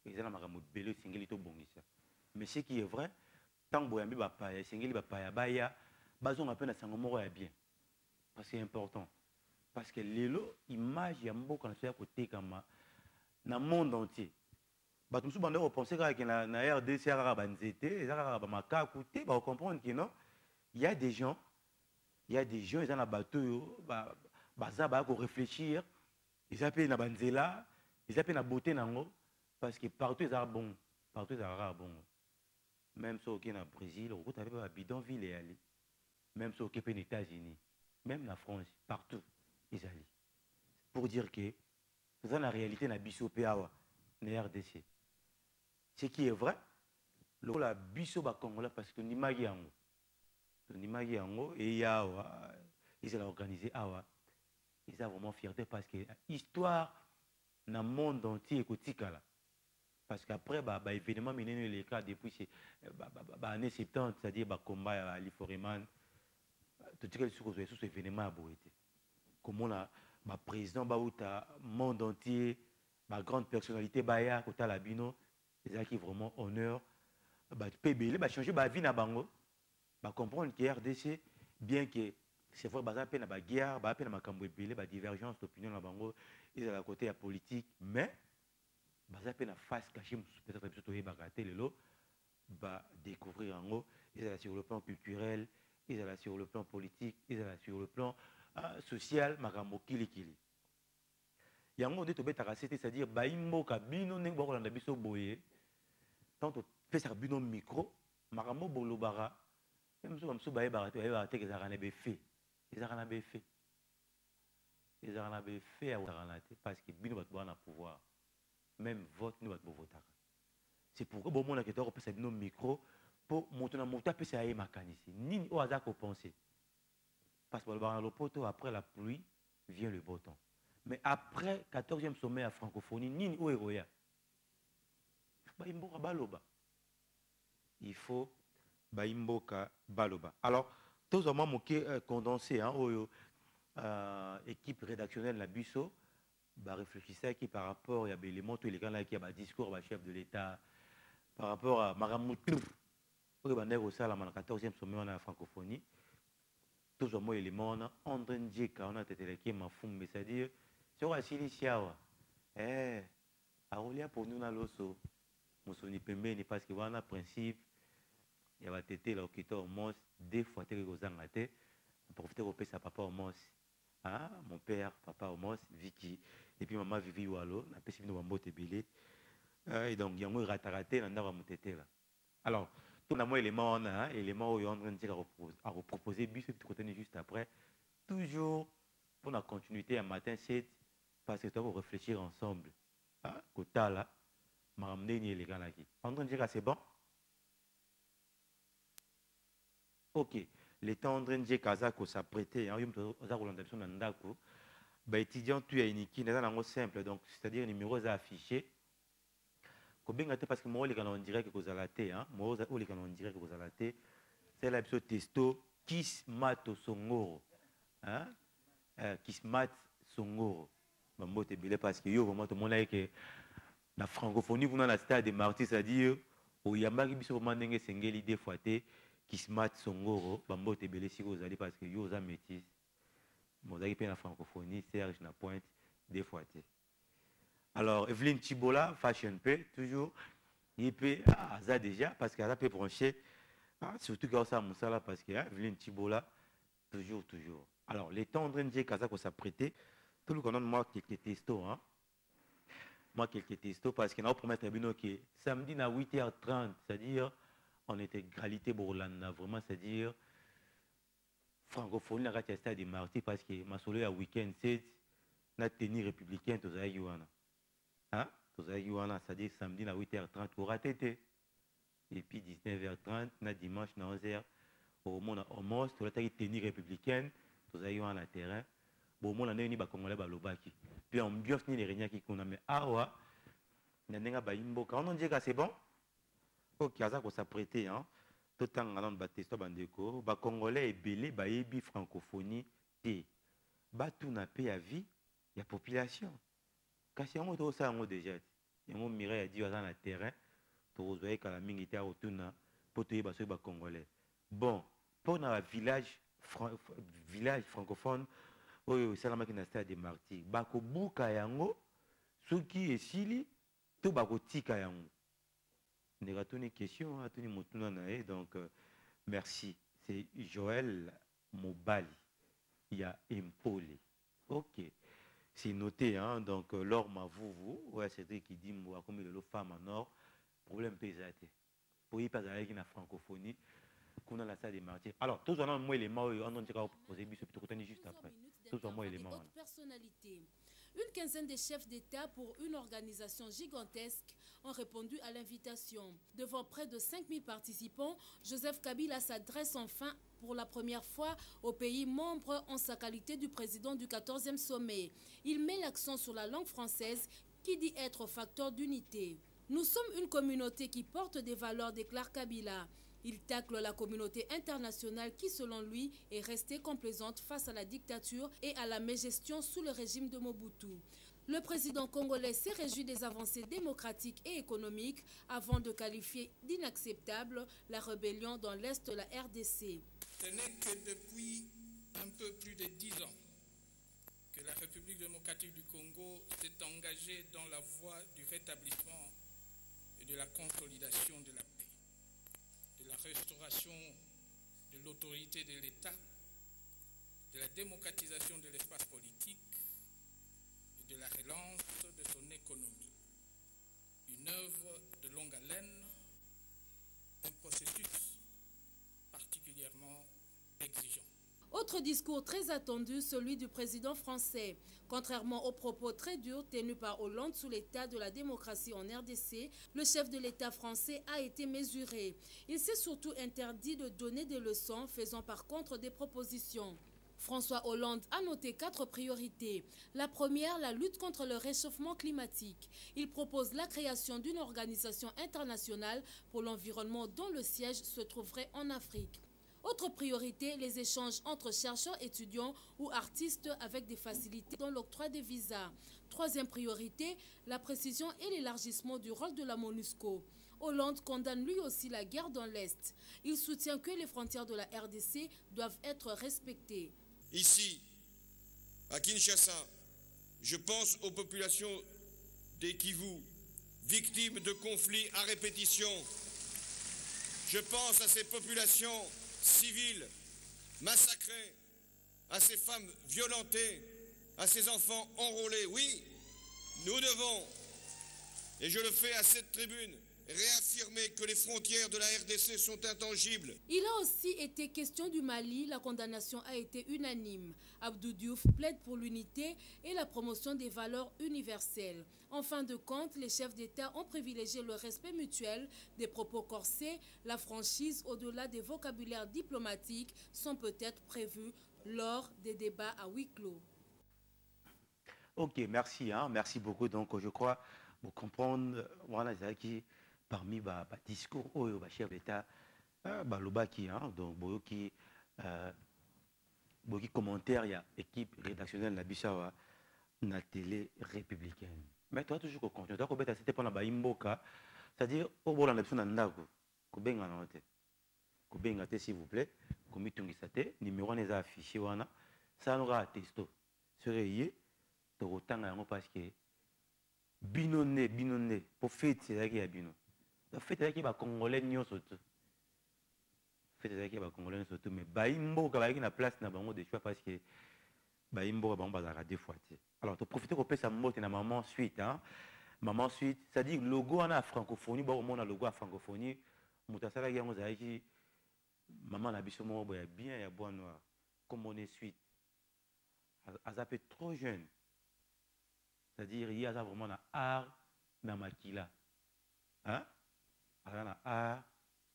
Ezala makamutu belé singeli to bongisa. Mais ce qui est vrai, tant que vous avez un singeli bapaya baya, bazon appelle à sangomoro ya bien. Parce que c'est important. Parce que l'élo image ya mboka na côté comme na monde entier. Batum sou bande penser que na RDC ara banzete, ara ba makaku te ba comprendre que non, il y a des gens ils ont na bateau baza ba ko réfléchir, ils appellent na banzela, ils appellent na beauté nango parce que partout ils sont bon, partout ils sont bon. Même si au Brésil, au Brésil, à bidonville et aller. Même si au États-Unis, même la France, partout, ils allaient. Pour dire que c'est la réalité na biso PAWA, na RDC. Ce qui est vrai, la biso ba Congolais parce que ni magi ango. Ni magi ango et yawa, ils ont organisé awa. Ils ont vraiment fierté parce que l'histoire dans le monde entier est kotikala. Parce qu'après, événement, les cas depuis les années 70, c'est-à-dire le combat à Ali Foreman, tout ce qui est sous événement à Boété. Comment le président Baouta, le monde entier, la grande personnalité Baya, Kota Labino, c'est ça qui est vraiment honneur. PBL, changer la vie dans Bango, comprendre que RDC, bien que c'est vrai, il y a peine à guerre, il y a divergence d'opinion dans Bango, ils sont à côté de la politique, mais baza pe na face cachée peut-être biso toyeba te lelo ba découvrir yango ils sont sur le plan culturel ils sont sur le plan politique ils sont sur le plan social makambo kilikili yango nde tobetaka sete c'est-à-dire baimboka bino ndenge bakolanda biso boye tant topesaka bino micro makambo bolobaka même so bamso bayebaka te ezalaka na befe ezalaka na befe ezalaka te parce que bino bato bana pouvoir même vote nous va voter. C'est pourquoi bon monde a été repéré nos micro pour monter dans monter après ça y est mécanicien. Ni au hasard qu'on pensait. Parce que le poteau après la pluie vient le beau temps. Mais après 14e sommet à francophonie ni au héroïa. Baimboka baloba. Il faut baimboka baloba. Alors tous moment moqué condensé hein au équipe rédactionnelle la Busso. Réfléchissez qui par rapport à l'élément tous les gens qui a discours chef de l'État par rapport à Maramoutou pour le au salle à 14e sommet en francophonie tous les mots éléments on a André Ndjeka on a été qui m'a fou mais c'est-à-dire sur la Siliciawa Arolia pour nous na loso musoni pembeni parce que voilà principe il y a été là qui au moins deux fois te aux angate profiter au pesa papa au moins ah mon père papa au moins Vicky et puis maman Vivi Walo na pesi bino bambote belé Et donc, il y a un raté dans la montée là. Alors, tout le élément on a, élément où on est en train de dire à reproposer, bis juste après, toujours pour la continuité à matin 7, parce que tu vas réfléchir ensemble. Côté là, m'a ramené les gars là. En train de dire, c'est bon? Ok. Les temps en train de dire que ça prêtait, hein, étudiant, tu es unique, c'est simple, donc c'est-à-dire numéro affiché. Parce que moi, on dirait que vous allez hein, moi, on dirait que vous allez c'est la episode testo Kismat Songoro, hein, Kismat Songoro. Bon, c'est bien parce que yo vraiment tout le monde a que la francophonie vous dans la stade des martyrs, c'est-à-dire au Yambaki biso vraiment n'engé sengeli des fois Kismat Songoro. Bon, c'est bien si vous allez parce que yo za métis. Moi, j'ai la francophonie, Serge na pointe des fois. Alors, Evelyne Chibola, Fashion P, toujours, il peut, ça déjà, parce qu'elle a pu brancher, surtout quand ça, Moussala, parce que Evelyne Chibola, toujours. Alors, les temps de dire que ça prêtait, tout le monde, moi, quelques testos, hein. Moi, quelques testos, parce qu'il y a un premier tribunal qui est samedi à 8h30, c'est-à-dire, on était égalité pour l'année, vraiment, c'est-à-dire, francophonie, la stade des martyrs, parce que ma solo à week-end, c'est la tenue républicaine, tout ça, Yohana. Hein? C'est-à-dire samedi à 8h30 pour rater. Et puis 19h30, na dimanche à 11h, au monde à Homos, tout la tenue républicaine, tout ça, Yohana à terrain. Bon, mon année, ni ba Congolais, ba Lobaki. Puis en bios, ni les réunions qui qu'on a, mais awa, n'a pas imbo. Quand on dit que c'est bon, ok, ça qu'on s'apprêtait, hein. Tout le temps, on a battesto bandeko, ba Congolais et belé, ba ébi francophonie, et ba tout n'a pas à vie, il y a population. Quand c'est un mot ça, on déjà, il y a un mireille à dire dans le terrain, pour vous que la militaire est autour pour tuer les Congolais. Bon, pour un village francophone, c'est la machine à des martyrs. Bako Bouka Yango, ceux qui est Sili, tout Bako Tika Yango. Nous avons une question, donc merci. C'est Joël Mobali. Il y a Impoli. Ok. C'est noté, hein, donc l'or m'a vous, ouais, c'est vrai qui dit, moi, comme il est le femme en or, problème pésaté. Pour y passer avec la francophonie, qu'on a la salle des martyrs. Alors, tous en moi, les mots, on va poser juste après. Tous en moi, les mots. Une quinzaine de chefs d'État pour une organisation gigantesque ont répondu à l'invitation. Devant près de 5000 participants, Joseph Kabila s'adresse enfin pour la première fois au pays membre en sa qualité du président du 14e sommet. Il met l'accent sur la langue française qui dit être facteur d'unité. Nous sommes une communauté qui porte des valeurs, déclare Kabila. Il tacle la communauté internationale qui, selon lui, est restée complaisante face à la dictature et à la mégestion sous le régime de Mobutu. Le président congolais s'est réjoui des avancées démocratiques et économiques avant de qualifier d'inacceptable la rébellion dans l'est de la RDC. Ce n'est que depuis un peu plus de 10 ans que la République démocratique du Congo s'est engagée dans la voie du rétablissement et de la consolidation de la paix, de la restauration de l'autorité de l'État, de la démocratisation de l'espace politique et de la relance de son économie. Une œuvre de longue haleine, un processus particulièrement exigeant. Autre discours très attendu, celui du président français. Contrairement aux propos très durs tenus par Hollande sous l'état de la démocratie en RDC, le chef de l'État français a été mesuré. Il s'est surtout interdit de donner des leçons, faisant par contre des propositions. François Hollande a noté 4 priorités. La première, la lutte contre le réchauffement climatique. Il propose la création d'une organisation internationale pour l'environnement dont le siège se trouverait en Afrique. Autre priorité, les échanges entre chercheurs, étudiants ou artistes avec des facilités dans l'octroi des visas. Troisième priorité, la précision et l'élargissement du rôle de la MONUSCO. Hollande condamne lui aussi la guerre dans l'Est. Il soutient que les frontières de la RDC doivent être respectées. Ici, à Kinshasa, je pense aux populations des Kivu, victimes de conflits à répétition. Je pense à ces populations civiles massacrées, à ces femmes violentées, à ces enfants enrôlés. Oui, nous devons Et je le fais à cette tribune, réaffirmer que les frontières de la RDC sont intangibles. Il a aussi été question du Mali. La condamnation a été unanime. Abdou Diouf plaide pour l'unité et la promotion des valeurs universelles. En fin de compte, les chefs d'État ont privilégié le respect mutuel des propos corsés. La franchise au-delà des vocabulaires diplomatiques sont peut-être prévus lors des débats à huis clos. Ok, merci, hein, merci beaucoup. Donc, je crois, pour comprendre, voilà, c'est qui parmi les discours au chef d'État, Lobaki, hein, donc, Boyoki, commentaire, il y a équipe rédactionnelle de la Bissawa, la télé républicaine. Mais toi, toujours qu'on continue, toi, c'était pendant Baimboka, c'est-à-dire, au bout de la nation d'Andago, Kobenga Nante, Kobenga, s'il vous plaît, Komitungisate, numéro 1 est affiché, ça n'aura attesté. Serait parce que binonné pour faire c'est qui a bino fait qui va congolais nyo surtout fait qui va congolais surtout mais baimbo ka na place na bango de choix parce que baimbo ba bazara deux fois. Alors tu profiter pour ça mot na maman suite, hein, maman suite, ça dit logo en francophonie, bon on a logo à francophonie mutasala yango zaiki maman na biso mo bien ya bois noir comme on est suite azapé trop jeune. C'est-à-dire, il y a vraiment un art dans Makila. Hein? Il y a un art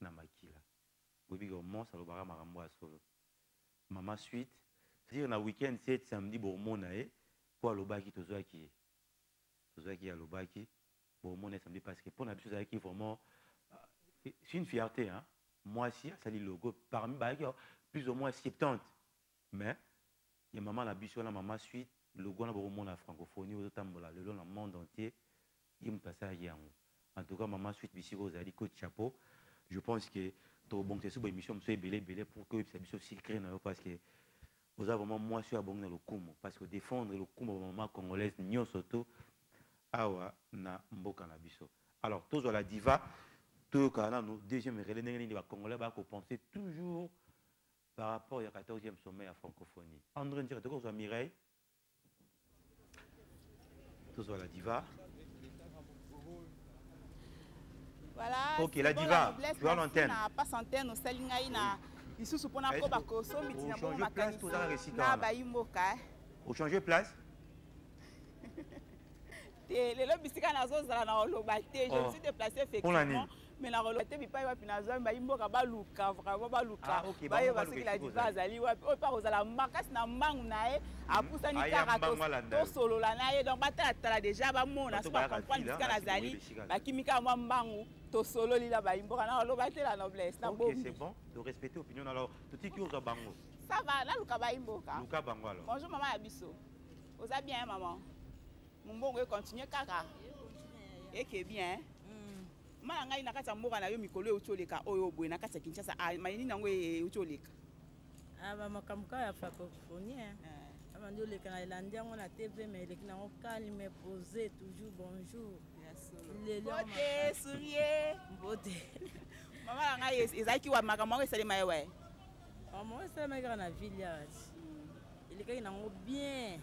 dans Makila. Oui, comment ça va marambo à solo. Maman suite. C'est-à-dire, dans le week-end, c'est samedi, bon, mon aïe, pour le baki, tout ça qui est. Tout ça qui est à l'obaki, bon, mon aïe, samedi, parce que pour la chose qui est vraiment. C'est une fierté, hein. Moi, aussi, ça dit le logo, parmi, plus ou moins 70. Mais, il y a maman la bichon, la maman suite. Le Ghana pour la francophonie au Tambola, le monde entier, il me passe à Yango. En tout cas, maman suite ici aux ali côte chapeau. Je pense que tout bon c'est sous émission monsieur belé pour que ça soit secret parce que vous avez vraiment moi sur bon le kumo parce que défendre le kumo maman congolaise nyo soto awa na mboka na biso. Alors tous la diva tout kana nous deuxième relais ni va congolais va penser toujours par rapport au 14e sommet à francophonie. André dire que vous Mireille la diva. Voilà. Ok, la diva. Tu as l'antenne. Pas antenne au Salinga ina. Ici sous pona ko bakoso mitina bo makanisi. Na baimboka. Au changer place. Les lobistika nazo zala na lobate. Je me suis déplacé effectivement. Mais la relate bipa wa pinazo baimboka baluka vraiment baluka. Baye parce que la diva azali wa o pa ozala makasi na mbangu nae apusa ni karato to solo la nae donc batala déjà ba mona so ba comprendre bisika nazali bakimika mwa mbangu to solo lila baimboka na lobate la noblesse na bon. C'est bon de respecter opinion alors tout qui oza bango. Ça va na luka baimboka. Luka bango alors. Bonjour maman Abisso. Oza bien maman. Mon bongo continue kaka. Et que bien. Mala ngai na kati mboka na yo mikolo utoleka oyo boye na kati ya Kinshasa mayini nango utoleka aba makamka ya francophonie aba ndio leka na elandi yango na TV mais leka na calme posé toujours bonjour bote sourier bote mama ngai ezaki wa makambo esalema yewe mama esalema kaka na village ileka nango bien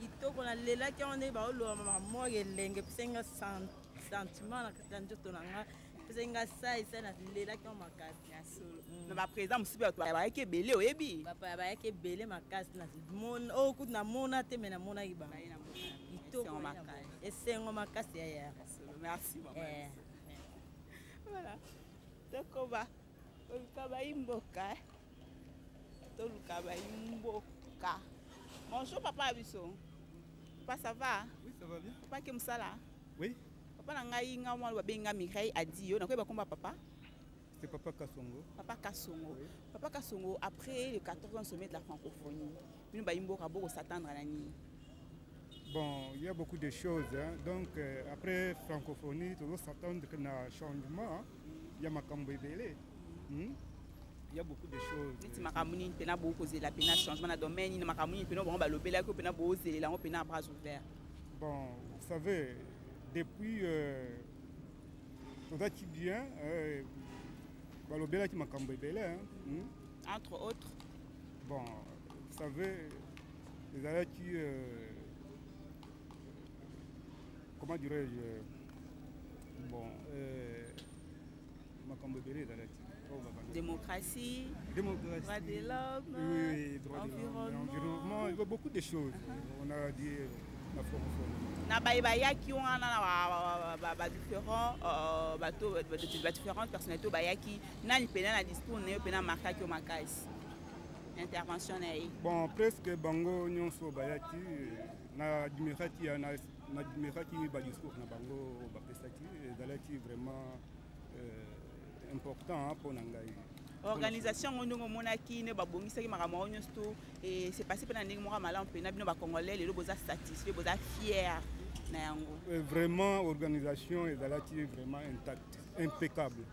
kitoko na lelaki on ba olo mama elenge pisenga sentiment na kati ya nzoto na nga pesenga sai na lelaki o makasi ya solo na baprésent mosusu bato bayaki ebele oyebi bapa bayaki ebele makasi na oyo kutu namona te me namonaki kitoko esengo makasi yaya. Merci maman. Voilà tokoba toluka baimboka toluka baimboka. Bonjour papa biso. Papa ça va? Oui ça va bien. Papa ke musala? Oui. Papa ngai nga mwa ba benga Mireille Adio na koyeba komba papa. C'est papa Kassongo. Papa Kassongo. Oui. Papa Kassongo après le 14e sommet de la francophonie. Nous ba imboka boko s'attendre à nani. Bon, il y a beaucoup de choses hein. Donc après francophonie, tu dois s'attendre que na changement, il y a makambo ebele. Il y a beaucoup de choses. Niti makamuni pena beaucoup kozela pena changement na domaine ni makamuni pena bon ba lobela ko pena bo zelela on pena bras ouverts. Bon, vous savez depuis tout bien balobela ki makambo ebele entre autres. Bon, vous savez les alaki comment dirais-je bon makambo ebele ezalaki démocratie, droit de l'homme, oui, environnement, il y a beaucoup de choses. On a dit la francophonie. Na bayaki on a différentes personnalités bayaki nani pena na discours ne pena marka ki o makasi intervention na yi. Bon, presque bango nyonso bayaki na admirati ba discours na bango ba pesaki ezalaki vraiment important pour Nangai. Organisation on monaki ne babongisaki makambo nyonso et c'est passé pendant ndenge moko malamu pena bino ba congolais lelo boza satisfait boza fier na yango. Vraiment organisation ezalaki vraiment intacte, impeccable.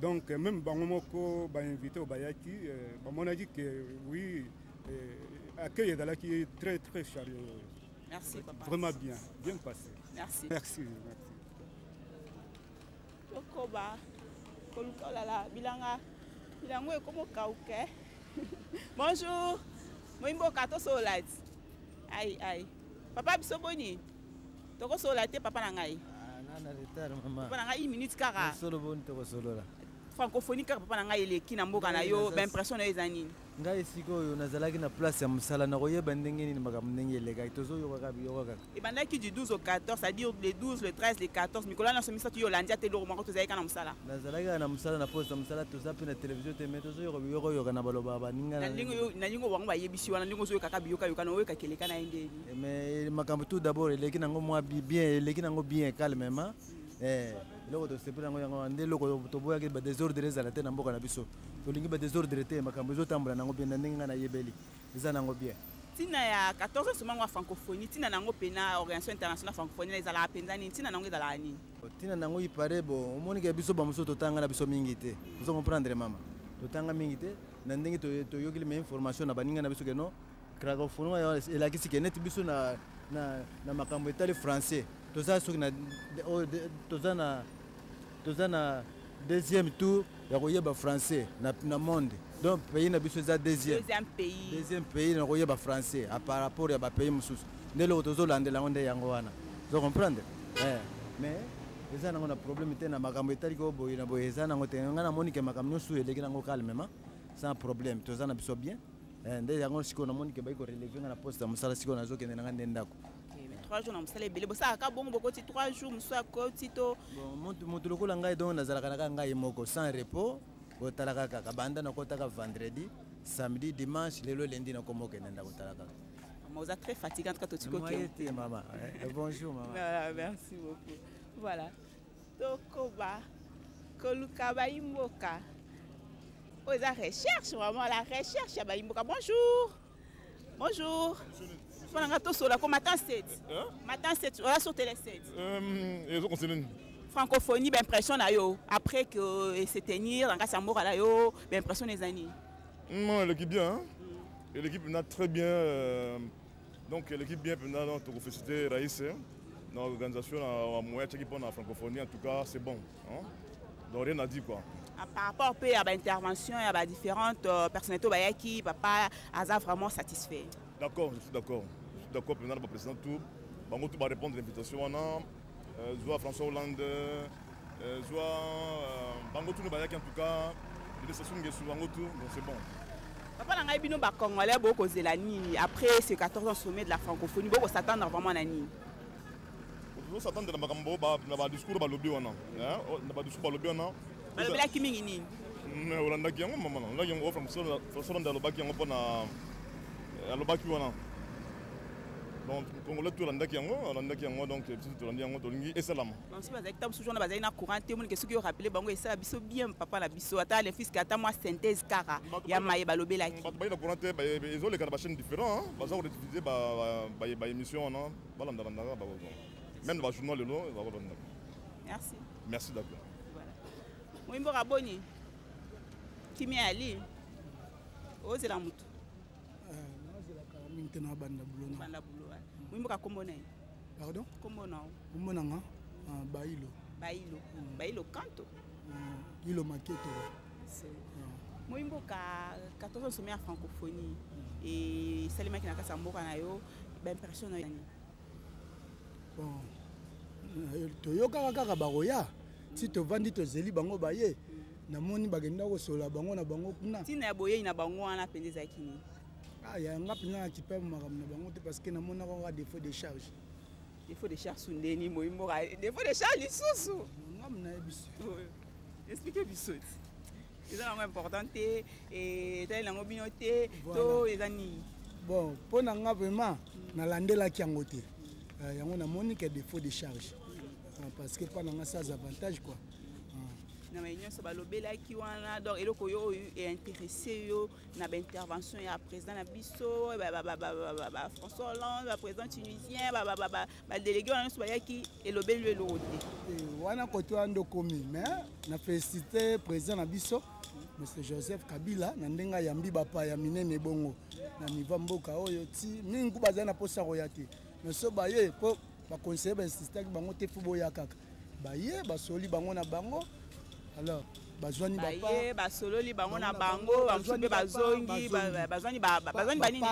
Donc même bango moko ba invité au bayaki ba mona dit que oui accueil ezalaki très très chaleureux. Merci papa. Vraiment bien passé. Merci. Merci. Tokoba koluka lala bilanga bilango ekomo kauke. Bonjour. Moimbo kato solat. Ai. Papa biso boni. Toko solate papa na ngai. Na retard mama. Papa na ngai 1 minute kaka. Solo boni toko solo la. Francophonie kaka papa na ngai eleki na mboka na yo ba impression na ezani. Ngai sikoyo nazalaki na place ya musala na koyeba ndenge nini makambo ndenge eleka tozo yoka kaka. Ebandaki du 12 au 14, c'est-à-dire le 12, le 13, le 14. Mikola na somisa tu yolandia te loro mako tozalika na musala. Nazalaki na musala na poste musala tozapi na television te meto zo yoka na baloba baninga na ndingo wango ba yebisi wana ndingo zo kaka biyoka na oyoka keleka na ndeni. Mais makambo tout d'abord eleki nango moi bien eleki nango bien calmement. Loko to sepela ngo yango ande loko to boya ke ba désordre ezala te na mboka na biso to lingi ba désordre te makambo zo tambola nango bien ndinga na yebeli eza nango bien tina ya 14 semaines wa francophonie tina nango pena organisation internationale francophonie ezala penzani tina nango ezala ni tina nango ipare bo omoni ke biso ba muso to tanga na biso mingi te zo comprendre mama to tanga mingi te na ndingi to yogili me information na baninga na biso ke no francophonie ela kisi ke net biso na makambo etali français toza soki na toza na deuxième tour ya koyeba français na monde donc pays na biso eza deuxième pays na koyeba français par rapport ya bapays mosusu nde loko tozolandela yango nde yango wana zo comprendre mais eza nango na problème te na makambo etali ko boye na boye eza nango te nga namoni ke makambo nyonso eleki nango calmement sans problème toza na biso bien nde yango sikoyo namoni ke bai korelever nga na poste ya mosala sikoyo nazokende nanga nde ndako 3 jours na musala ebele bosaka bongo bokoti 3 jours mosu akoti to moto lokola ngai donc nazalaka na kaka ngai moko sans repos kotalaka kaka banda nakotaka vendredi samedi dimanche lelo lundi nakomokende nda kotalaka vous êtes très fatigué en tout cas totiko ke maman bonjour maman merci beaucoup voilà tokoba koluka baimboka oza recherche vraiment la recherche ya baimboka bonjour on a tout sur la matin 7. Matin 7, on a sur télé 7. Francophonie, ben impression na yo. Après que se tenir, en cas ça mort là yo, ben impression les années. Non, l'équipe bien. Et l'équipe n'a très bien. Donc l'équipe bien pendant notre félicité Raïs. Dans l'organisation à moyen qui prend la francophonie en tout cas c'est bon. Donc rien à dire quoi. Par rapport à l'intervention, il y a différentes personnalités qui papa a vraiment satisfait. D'accord, je suis d'accord. D'accord, pendant le président tout, bango tout va répondre à l'invitation soit François Hollande, soit bango tout nous va en tout cas, les stations sont bango tout, donc c'est bon. Papa n'a pas de Congolais beaucoup zelani après ces 14 ans sommet de la francophonie, beaucoup s'attendre vraiment à nani. Nous s'attendre à makambo na discours ba lobby wana, na discours ba lobby wana. Ba lobby la kimi nini? Olanda ki yango mama, là yango François Hollande lo baki yango pona lo baki wana. Donc Congolais tout landaki yango donc tout landi yango tolingi esalama. Donc si bazaki tam toujours na bazaki na courant te mon ke soki rappeler bango esala biso bien papa na biso ata les fils ata moi synthèse kaka ya maye balobelaki. Ba na courant te ils ont les chaînes différents baza ko diffuser ba émission na balanda ba même ba journal lelo ba balanda. Merci. Merci d'accord. Voilà. Moimbo raboni. Kimi ali. Ozela mutu. Maintenant banda bulo. Banda bulo. Mwimbo ka kombo na. Pardon? Kombo na. Kombo na nga Bailo. Bailo kanto. Ilo maketo. Mwimbo ka 14 sommet à francophonie et salima ki na kasa mboka na yo ba impression na yani. Bon. Toyoka kaka baroya. si tovandi tozeli bango baye namoni bagenda kosola bango na bango kuna ntina ya boyei na bango wana mpenza ezalaki nini yanga mpenza na kipabe makambo na bango te parce que namonaka kaka défaut de charge défaut de charge sundeni moyimboka défaut de charge lisusu ngam na yebiso explique biso eza nango important te etali nango bino te to eza nini bon mpo na nga vraiment nalandelaki yango te yango namoni ke défaut de charge parce que mpo na nga sans avantage quoi na mai nyonso balobelaki wana donc eloko oyo eintéressé yo na baintervention ya président na biso François Hollande baprésident tunisien badélégué wana nyonso bayaki elobeli eloko te wana kote wana ndokomi mais na félicité président na biso M. Joseph Kabila na ndenge ayambi bapaya minene bongo na niva mboka oyo ti mingi bazali na mposa koya te mais so baye mpo baconseiller bainsistaki bango te fo boya kaka baye basoli bango na bango alors bazwani baye basololi bango na bango bamosusu mpe bazwani banini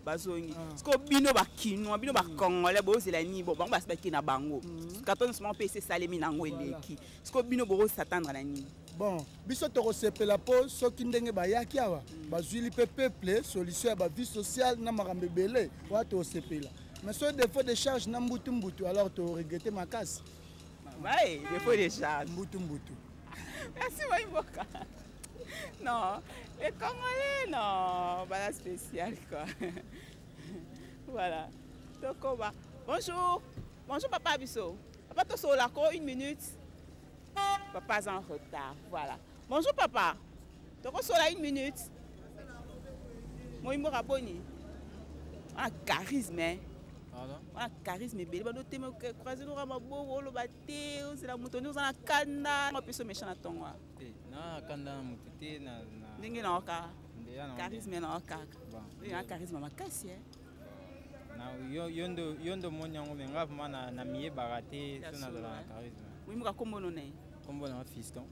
bazongi siko bino bakinois bino bacongolais bozela nini bo bango basi baki na bango katonsement mpe esesalemi nango eleki siko bino bokosatandre na nini bon biso tokosepela mpo soki ndenge bayaki awa bazwili mpe peuple solution ya bavie sociale na makambo ebele wana tokosepela mais so défaut de charge na mbutu alors toregrete makasi ouais défaut de charge mbutu merci Maïmboka non les Congolais non voilà spécial quoi voilà donc on va bonjour papa Bisso papa to sur la cour 1 minute papa est en retard voilà bonjour papa donc sur la 1 minute Maïmboka boni un charisme wana charisme ebele badotema croise lora maboko oloba te ozela moto nde oza na kanda mapeso méchant na ntongo na kanda na moto te ndenge na oka charisme na okaka na charisme makasi yo ndo moni yango me nga vraimen na miyebaka te so nazala na charisme oyimboka kombono na ye kombo na fiston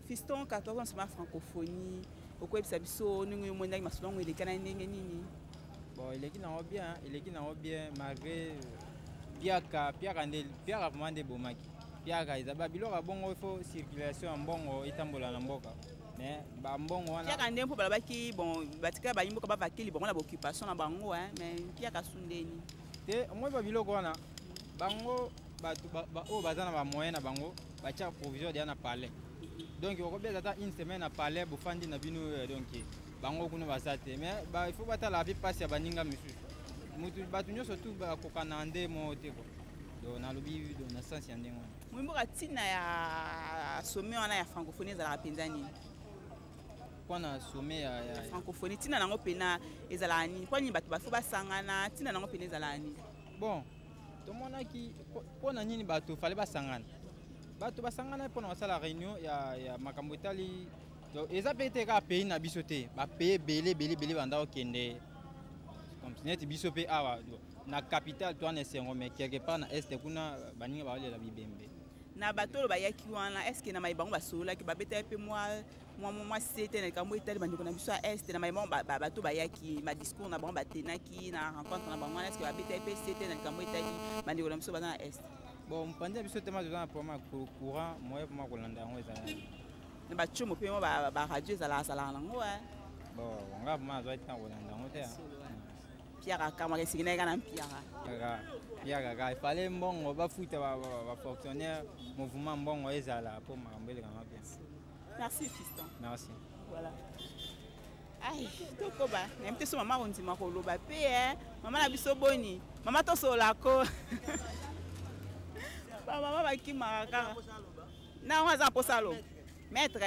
14 ans sema francophonie okoyebisa biso ndenge oyo mondaki masolo yango eleka na ndenge nini bon eleki nango bien malgré piaka vraiment nde bomaki piaka eza babiloko bongo ifo circulation ya mbongo etambola na mboka mais bambongo wana piaka nde mpo balobaki bon batika bayimboka bavakeli bango na baoccupation na bango mais piaka sundeni te moi babiloko wana bango oyo baza na bamoyen na bango batiaka provision deya na palais donc okobeza ata une semaine na palais bofandi na bino donc bango kuna baza te mais il faut batala mpe mpasi ya baninga misusu bato nyonso tu bakoka na nde mo te ko donc nalobi na sensi ya ndenge wana moyimboka ntina ya sommet wana ya francophonie ezalaka mpenza nini mpona sommet ya francophonie ntina nango mpena ezalaka nini mpo nini bato bafo basangana ntina nango mpena ezalaka nini bon tomonaki mpona nini bato fale basangana mpona basala réunion ya makambo etali eza mpe te kaka pays na biso te bapays ebele banda okende comme neti biso mpe awa na capitale to wana esengo mais quelque part na este kuna baninga baolela bibembe na bato oyo bayaki wana estce na mai bango basololaki babetaki mpe mwa sete na likambo etali bandeko na biso ya este na mai bango bato bayaki badiscours na bango batenaki na rencontre na bango wana estce babetaki mpe sete na likambo etali bandeko na biso baza na este bon mopanzi ya biso te ma toza na problème ya courant moyen mpoma kolanda yango ezalaki na bacomo mpe mo baradio ezalaka nango bon nga vraimen azwaki ntan kolanda yango te piaka kamaka esiki na eka na piaka kaka ifale mbongo bafuta bafonctionnaire mouvement mbongo ezala mpo makambo elekanga bien merci fiston merci voilà ai tokoba nayebi te so mama kondima koloba mpe mama na biso boni mama tosolako bamama bakimaka kaka nango aza na mposa aloba maître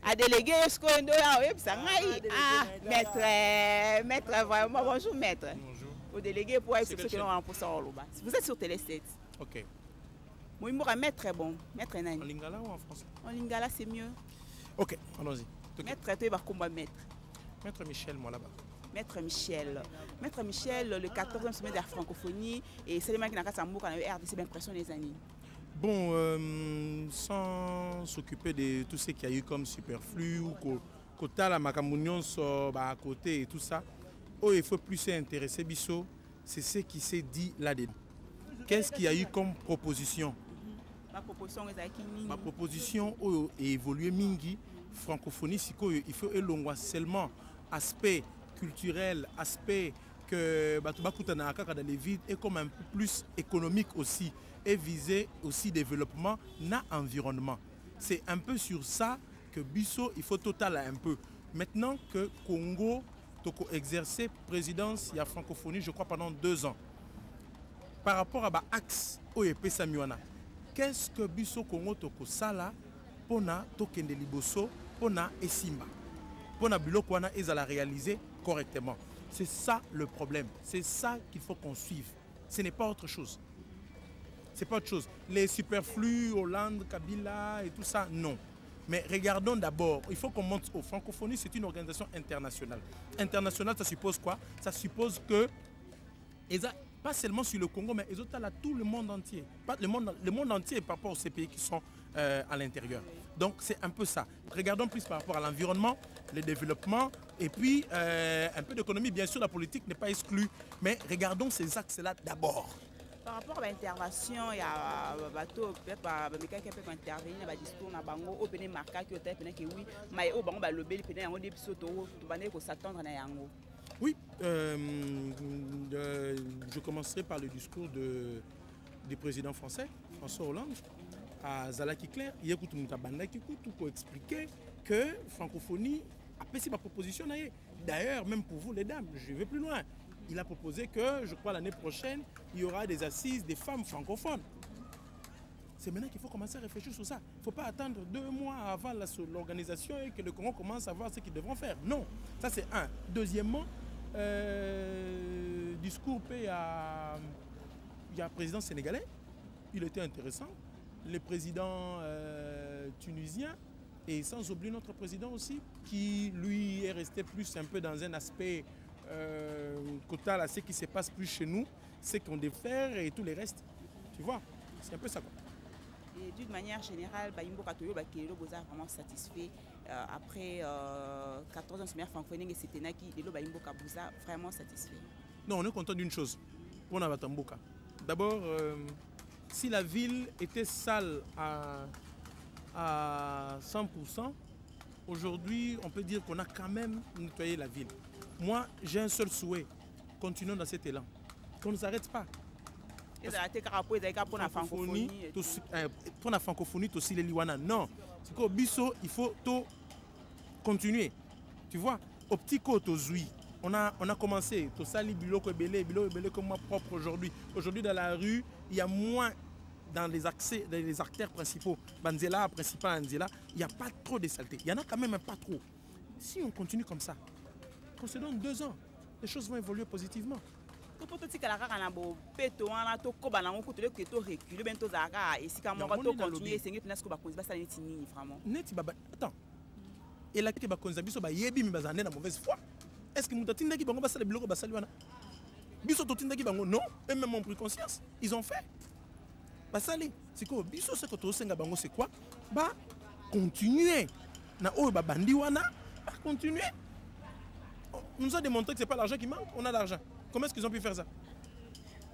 a délégué ce qu'on doit maître vraiment bonjour maître bonjour au délégué pour ce que l'on a pour ça vous êtes sur Télé 7 ok moi maître bon maître nani en lingala ou en français en lingala c'est mieux ok allons-y maître tu vas combat maître Michel moi là-bas Maître Michel, le 14e sommet de la francophonie et c'est le mec qui n'a qu'à s'embouquer dans le RDC d'impression des années. Bon, sans s'occuper de tout ce qu'il y a eu comme superflu ou quota la macamounion à côté et tout ça, oh, il faut plus s'intéresser, Bisso, c'est ce qui s'est dit là-dedans. Qu'est-ce qu'il y a eu comme proposition? La proposition ezalaki nini? Ma proposition oyo évolué mingi francophonie sikoyo il faut elongwa seulement aspect culturel, aspect que Batubakutana kaka dans les villes et comme un peu plus économique aussi et viser aussi développement na environnement. C'est un peu sur ça que Bisso il faut total un peu. Maintenant que Congo toko exercer présidence il y a francophonie je crois pendant 2 ans. Par rapport à l'axe OEP Samiwana, qu'est-ce que Bisso Congo toko sala pona tokende liboso pona esimba pona biloko wana ezala réaliser correctement. C'est ça le problème. C'est ça qu'il faut qu'on suive. Ce n'est pas autre chose. C'est pas autre chose. Les superflus, Hollande, Kabila et tout ça, non. Mais regardons d'abord, il faut qu'on monte aux francophonie, c'est une organisation internationale. Internationale, ça suppose quoi? Ça suppose que, pas seulement sur le Congo, mais ils ont là tout le monde entier. Le monde entier par rapport à ces pays qui sont à l'intérieur. Donc c'est un peu ça. Regardons plus par rapport à l'environnement, le développement, et puis un peu d'économie. Bien sûr, la politique n'est pas exclue, mais regardons ces axes-là d'abord. Par rapport à l'intervention, il y a bateau quelqu'un qui peut intervenir dans le discours na bango au péné marqué qui était péné que oui mais au bango ba lobeli péné yango des biso to bande ko s'attendre na yango. Oui, je commencerai par le discours du président français François Hollande à Zalaki Claire. Il y a pour expliquer que francophonie a fait ma proposition. D'ailleurs, même pour vous les dames, je vais plus loin. Il a proposé que, je crois, l'année prochaine, il y aura des assises des femmes francophones. C'est maintenant qu'il faut commencer à réfléchir sur ça. Il ne faut pas attendre 2 mois avant l'organisation et que le Congo commence à voir ce qu'ils devront faire. Non, ça c'est un. Deuxièmement, discours il y a le président sénégalais, il était intéressant. Le président tunisien et sans oublier notre président aussi, qui lui est resté plus un peu dans un aspect quota à ce qui se passe plus chez nous, ce qu'on doit faire et tout le reste. Tu vois, c'est un peu ça quoi. Et d'une manière générale, Baimbo Katoyo Bakelo Boza vraiment satisfait après 14 ans de première francophonie et c'était Naki et le Baimbo Kabuza vraiment satisfait. Non, on est content d'une chose. On a Batamboka. D'abord, si la ville était sale à 100%, aujourd'hui, on peut dire qu'on a quand même nettoyé la ville. Moi, j'ai un seul souhait. Continuons dans cet élan. Qu'on ne s'arrête pas. Pour la francophonie, aussi les Liwana. Non. C'est qu'au Bisso, il faut tout continuer. Tu vois, au petit côté, on a commencé. Tout ça, biloko belé comme moi propre aujourd'hui. Aujourd'hui, dans la rue, il y a moins dans les accès, dans les artères principaux. Banzela, principal Anzela, il n'y a pas trop de saleté. Il y en a quand même pas trop. Si on continue comme ça, qu'on se donne 2 ans, les choses vont évoluer positivement. Attends. Et là, tu vas yebi mi bazane na mauvaise foi. Est-ce que mutatinda ki bango basala biloko basali wana? Biso totinda ki bango non, eux même ont pris conscience, ils ont fait. Basali, c'est quoi biso ce que to senga bango c'est quoi? Bah continuer. Na o ba bandi wana, bah continuer. On nous a démontré que c'est pas l'argent qui manque, on a l'argent. Comment est-ce qu'ils ont pu faire ça?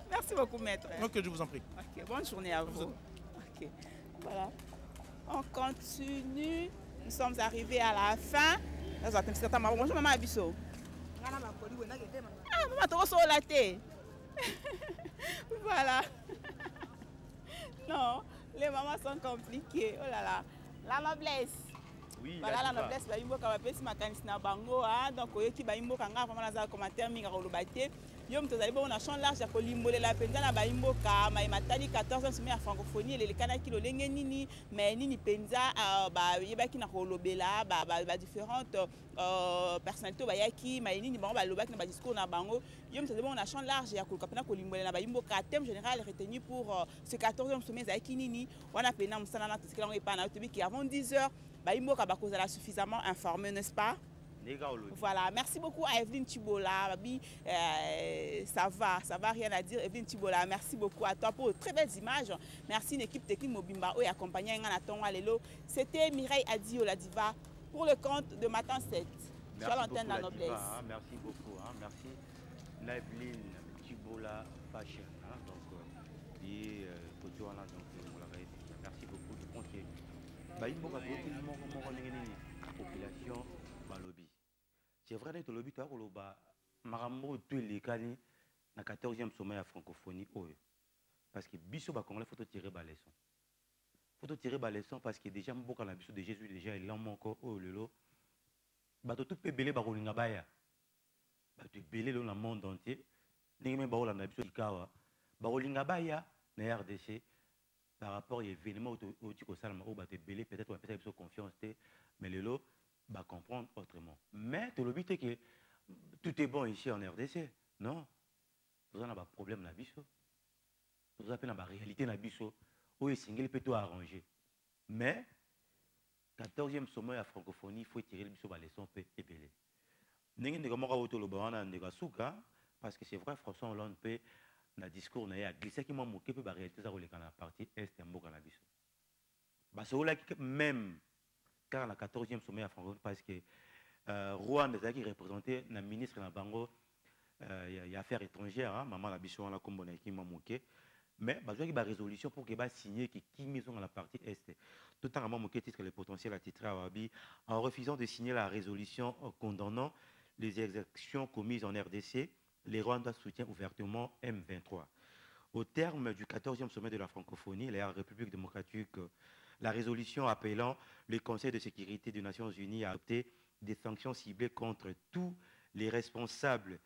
Merci beaucoup maître. Ok, je vous en prie. Ok, bonne journée à vous. Ok, voilà. On continue. Nous sommes arrivés à la fin. Bonjour maman Abisso. Ah maman tu reçois la thé. Voilà. Non, les mamans sont compliquées. Oh là là. La noblesse. Oui, voilà la noblesse. Baimbo kabapesi makanisi na bango donc oyoki baimbo kanga vraiment naza commentaire minga kolobate. Yo mtozali bon na champ large ya kolimbolela penza na baimbo ka matali 14 ans semaine ya francophonie le kana kilo lenge nini mais nini penza ba yebaki na kolobela ba différentes personnalités bayaki mais nini bango ba lobaki na ba discours na bango. Yo mtozali bon na champ large ya kolokapena kolimbolela baimbo ka thème général retenu pour ce 14e sommet zaki nini wana pena musana na tsikela ngo epana tobi ki avant 10h baimbo ka bakozala suffisamment informé n'est-ce pas? Voilà, merci beaucoup à Evelyne Tibola. Ça va, rien à dire. Evelyne Tibola, merci beaucoup à toi pour de très belles images. Merci une équipe technique Mobimba et accompagnée Nganaton Alelo. C'était Mireille Adio la diva pour le compte de Matin 7. Sur l'antenne de la noblesse. Merci beaucoup. Merci Evelyne Tibola Fashion. Donc, merci. frontière. Baïmboka d'autres moko population balobi. C'est vrai que le lobby toi koloba marambo tout les cani na 14e sommet à francophonie oyo. Parce que biso ba congolais faut tirer ba leçon. Faut tirer ba leçon parce que déjà mboka na biso de Jésus déjà il en moko oyo lelo. Ba tout pe belé ba kolinga baya. Ba te belé dans le monde entier. Ndenge même ba olanda biso ikawa. Ba kolinga baya na RDC par rapport à l'événement où tu salama ou te belé peut-être on a peut-être confiance mais lelo va comprendre autrement. Mais tu le but est que tout est bon ici en RDC. Non. Nous avons un problème dans la biso. Nous avons une réalité dans la biso. Où est single peut tout arranger. Mais 14e sommet à francophonie, il faut tirer le biso par les sons et belé. Nous avons parce que c'est vrai François Hollande peut dans le discours na ya glissé qui m'a moqué peut la réalité ça dans la partie est et mboka na biso. Bah c'est même car la 14e sommet à francophonie parce que Rwanda qui représentait la ministre na bango y affaires étrangères hein, maman la biso la combo na qui m'a moqué mais bah qui ba résolution pour que ba signer qui maison dans la partie est tout en m'a moqué titre le potentiel à titre Awabi en refusant de signer la résolution condamnant les exactions commises en RDC. Les Rwandais soutiennent ouvertement M23. Au terme du 14e sommet de la francophonie, la République démocratique, la résolution appelant le Conseil de sécurité des Nations Unies à adopter des sanctions ciblées contre tous les responsables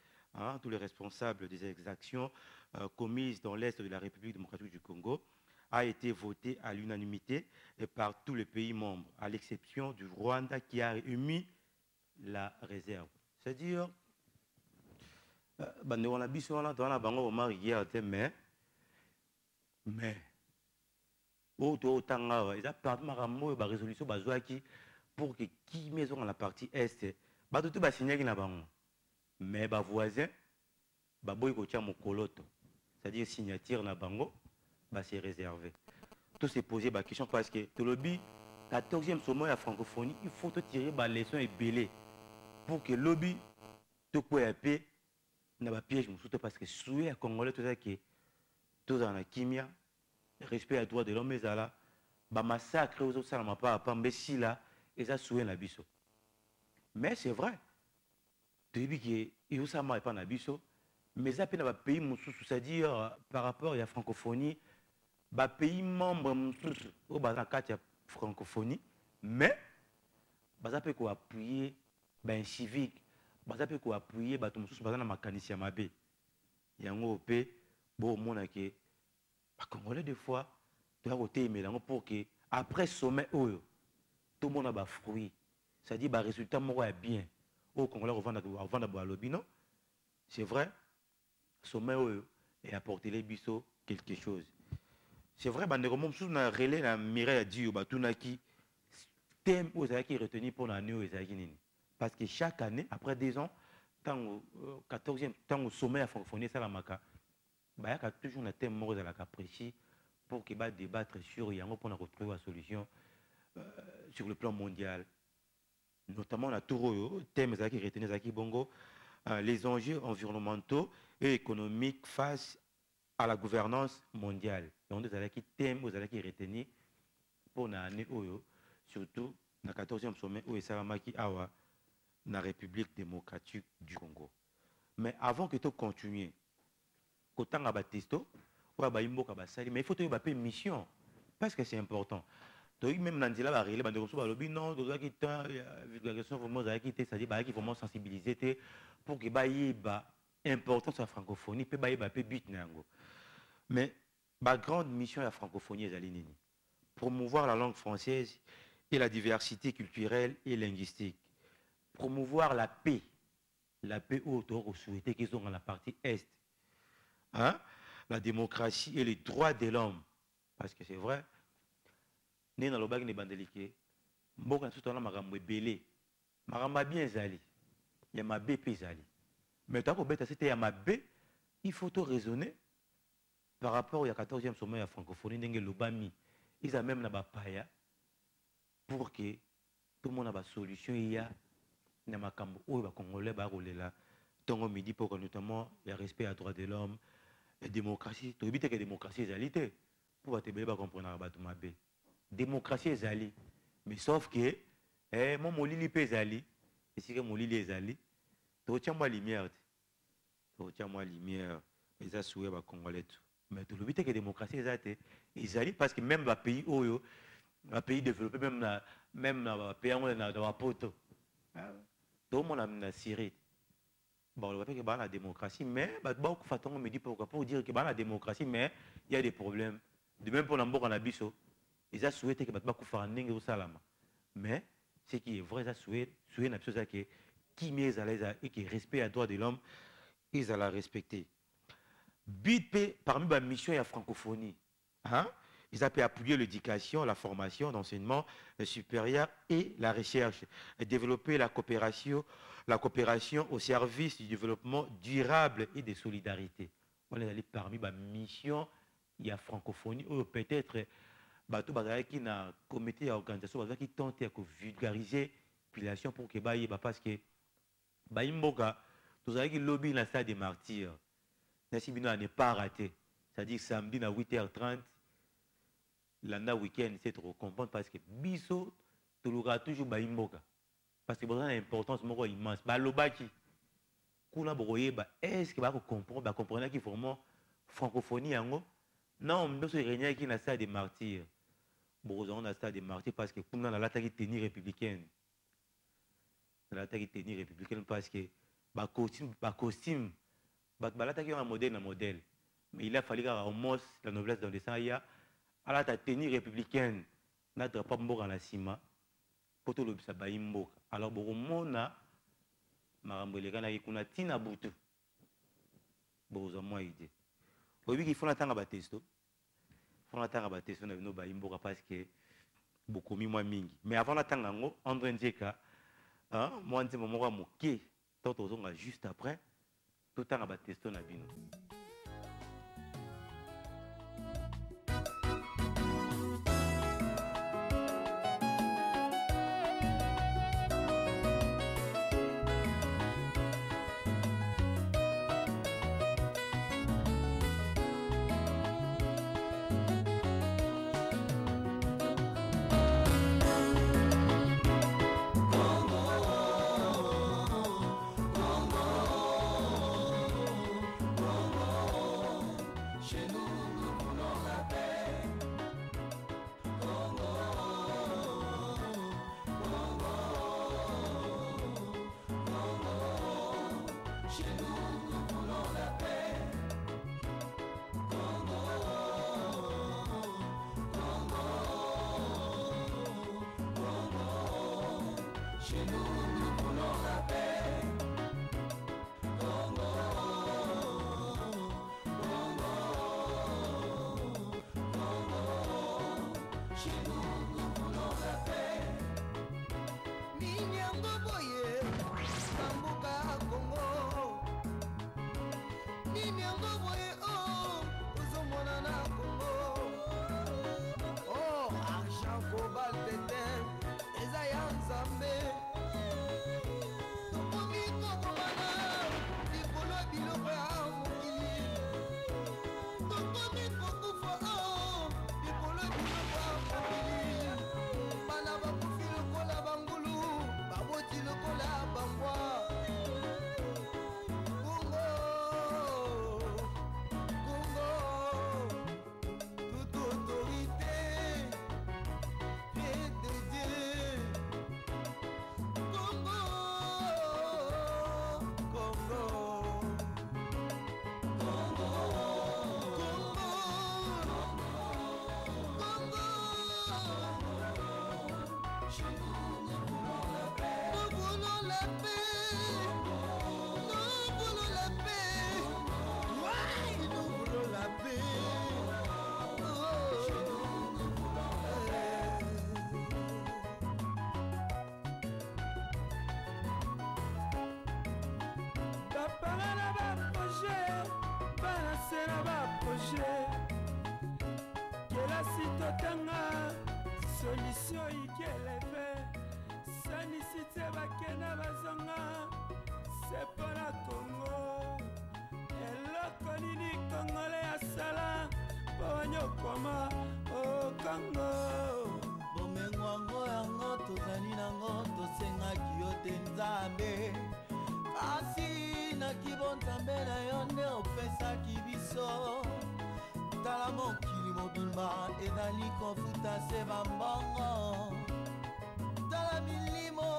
des exactions commises dans l'Est de la République démocratique du Congo, a été votée à l'unanimité par tous les pays membres, à l'exception du Rwanda qui a émis la réserve. C'est-à-dire, on a biso là dans la bango mais autant ils a pas maramo ba résolution bazwaki pour que qui maison dans la partie est ba tout ba signer na bango mais ba voisin ba boy ko tia mokoloto c'est-à-dire signature na bango ba c'est réservé tout se poser ba question parce que le lobby 14e sommet à francophonie il faut tirer ba leçon et belé pour que lobby tout quoi paix na ba piège musuto parce que soué à congolais tout ça que tout dans la kimia respect à droit de l'homme ezala ba massacre aux autres ça m'a pas pambesi là et ça soué na biso mais c'est vrai depuis que il ça m'a pas na biso mais ça peut na ba pays mususu c'est-à-dire par rapport à la francophonie ba pays membre mususu au ba carte ya francophonie mais ba ça peut ko appuyer ben civique baza pe ko appuyer bato mususu baza na makanisi ya mabe yango pe bo mona ke ba congolais des fois tu as côté melango pour que après sommet oyo tout monde a ba fruit c'est-à-dire ba résultat moko ya bien au congolais revendre ba lobby non c'est vrai sommet oyo et apporter les biso quelque chose c'est vrai bande comme mususu na relais na Mireille a dit ba tunaki thème aux qui retenu pour l'année aux nini. Parce que chaque année, après 2 ans, tant au 14e, tant au sommet à francophonie, ça la maca, il y a toujours un thème mort de la précis pour qu'il va débattre sur Yango pour retrouver la solution sur le plan mondial. Notamment, la tour thème qui retenait Zaki Bongo, les enjeux environnementaux et économiques face à la gouvernance mondiale. Donc, vous avez qui thème, vous avez qui retenir pour l'année Oyo, surtout dans le 14e sommet où Salamaki Awa. La République démocratique du Congo. Mais avant que tu continues, quand tu as un testo, mais il faut que tu aies une mission, parce que c'est important. Même dans la réalité, non, c'est-à-dire qu'il faut vraiment sensibiliser pour que l'importance de la francophonie, mais la grande mission de la francophonie est promouvoir la langue française et la diversité culturelle et linguistique. Promouvoir la paix autour souhaité qu'ils ont dans la partie est, hein? La démocratie et les droits de l'homme, parce que c'est vrai, né dans le bac ne bandelike, mboka tout en magambo belé, magamba bien zali, il y a ma bé zali, mais tant que c'était il y a ma bé, il faut tout raisonner par rapport au 14e sommet à francophonie n'engel lobami, ils ont même na bapaya pour que tout le monde a une solution il y a na makambo oyo ba congolais ba rolela tongo midi pour notamment le respect à droit de l'homme et démocratie to bité que démocratie égalité pour ba tebele ba comprendre ba to mabe démocratie ezali. Mais sauf que, moi, mon lili pe ezali, et si que mon lili ezali, tu tiens moi lumière. Tu tiens moi lumière, mais ça souhait va Congolais tout. Mais tout le but est que la démocratie ezali parce que même dans pays oyo, un pays développé, même dans pays dans la poto, tout le monde a Syrie. Bon, on va faire que la démocratie, mais beaucoup de fois, on me dit pour dire que la démocratie, mais il y a des problèmes. De même pour l'ambo en abisso, ils ont souhaité que beaucoup de fois au salama. Mais ce qui est vrai, ils ont souhaité qui met à l'aise et qui respecte les droits de l'homme, ils allaient respecter. But parmi les missions, il y a francophonie. Hein? Ils ont pu appuyer l'éducation, la formation, l'enseignement supérieur et la recherche. Et développer la coopération au service du développement durable et de solidarité. On est allé parmi les missions, il y a francophonie, ou peut-être qui na comité d'organisation qui tente de vulgariser la population pour que parce que Baïmboka, tout ça qui lobby la salle des martyrs. Nassibino n'est pas raté. C'est-à-dire samedi à 8h30, l'année week-end, c'est trop comprendre parce que biso, tout le monde toujours Baïmboka. Parce que c'est une importance immense. Balobaki, est-ce que vous comprenez qu'il faut vraiment francophonie yango? Non, nous sommes réunis qui na salle des martyrs. On a salle des martyrs parce que pour nous, on a l'attaque tenue républicaine. On a l'attaque tenue républicaine parce que costume, l'attaque un modèle. Mais il a fallu qu'on montre la noblesse dans le sang. Il y a la tenue républicaine. On a pas mort la cima. Pour tout le monde, alors on a on a tina butu. Bon, moi idée. Oui, il faut attendre à testo. Il faut attendre à testo na baimboka parce que beaucoup moins mingi. Mais avant l'attendre ngo André Ndjeka, hein, moi ndé moment moké, tout aux juste après, tout temps à testo na bino. Chez nous, nous voulons la paix. Congo, Congo, Congo. Chez nous, nous voulons la paix. Minyango boye, Sambuka Congo. Minyango boye, oh, Uzomona na Congo. Oh, argent, cobalt, pétain, Esaïa Nzambe. Totanga solution ikeleve sanisite bakena bazonga c'est pour la Congo eloko nini Congolais asala po nyokoma o Congo mpo nzambe na yo nde opesaki biso tala mokili mobimba ezali kofuta se bambongo tala milimo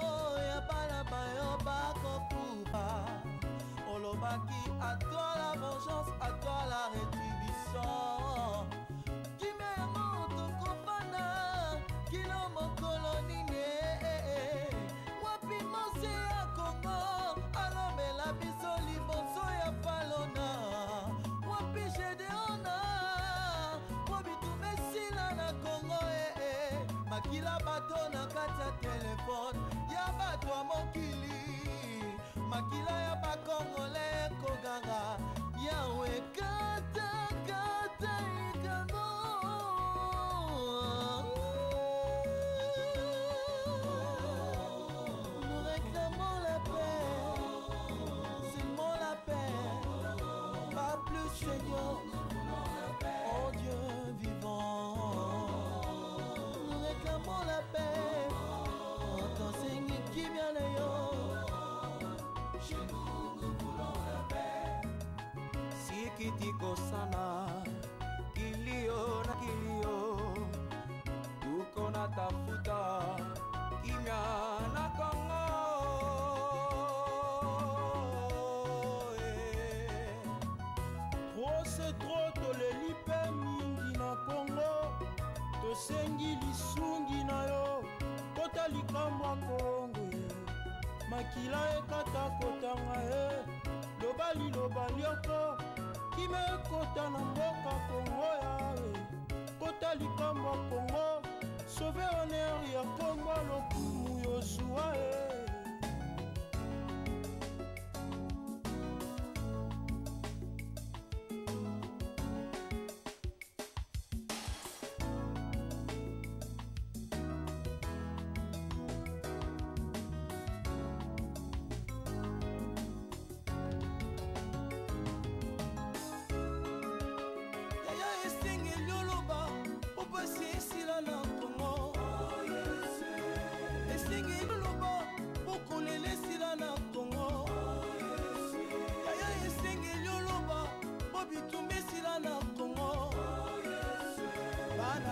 ya bana bayo bakokufa olobaki à toi la vengeance à toi la rétribution kimia ya moto kofanda kilo mokolo nini wapi mose ya kongo alobela biso liboso ya palona wapi gedeona po bitumba esila na kongo makila bato na kati ya telefone ya bato ya mokili makila ya bakongole koganga yawe kata kata ikango nous réclamons la paix seulement la paix pas plus Seigneur oh Dieu vivant nous réclamons la paix oh ton Seigneur qui vient de yo. Chez nous, nous voulons la paix. Sikitiko sana, kilio na kilio, tuko na tafuta kimya na Kongo. Trop c'est trop toleli pe mingi na Kongo, tosengi lisungi na yo, kota likambo ya Kongo. Makila ekata kotanga lobali lobali oko kime ekota na mboka Kongo yawe kota likambo Kongo sauve honneur ya Kongo lokumu Yosua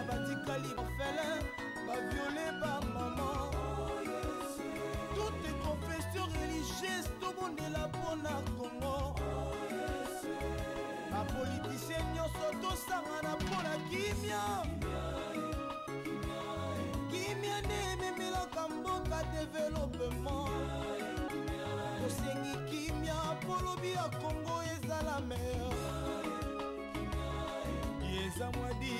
batikali orphelin baviolé par maman toutes les confessions religieuses tobondela mpona Kongo bapolitisien nyonso tosangana mpona kimia kimia nde ememelaka mboka developement tosengi kimia mpo lobi ya Kongo ezala meilleur bieza mwadi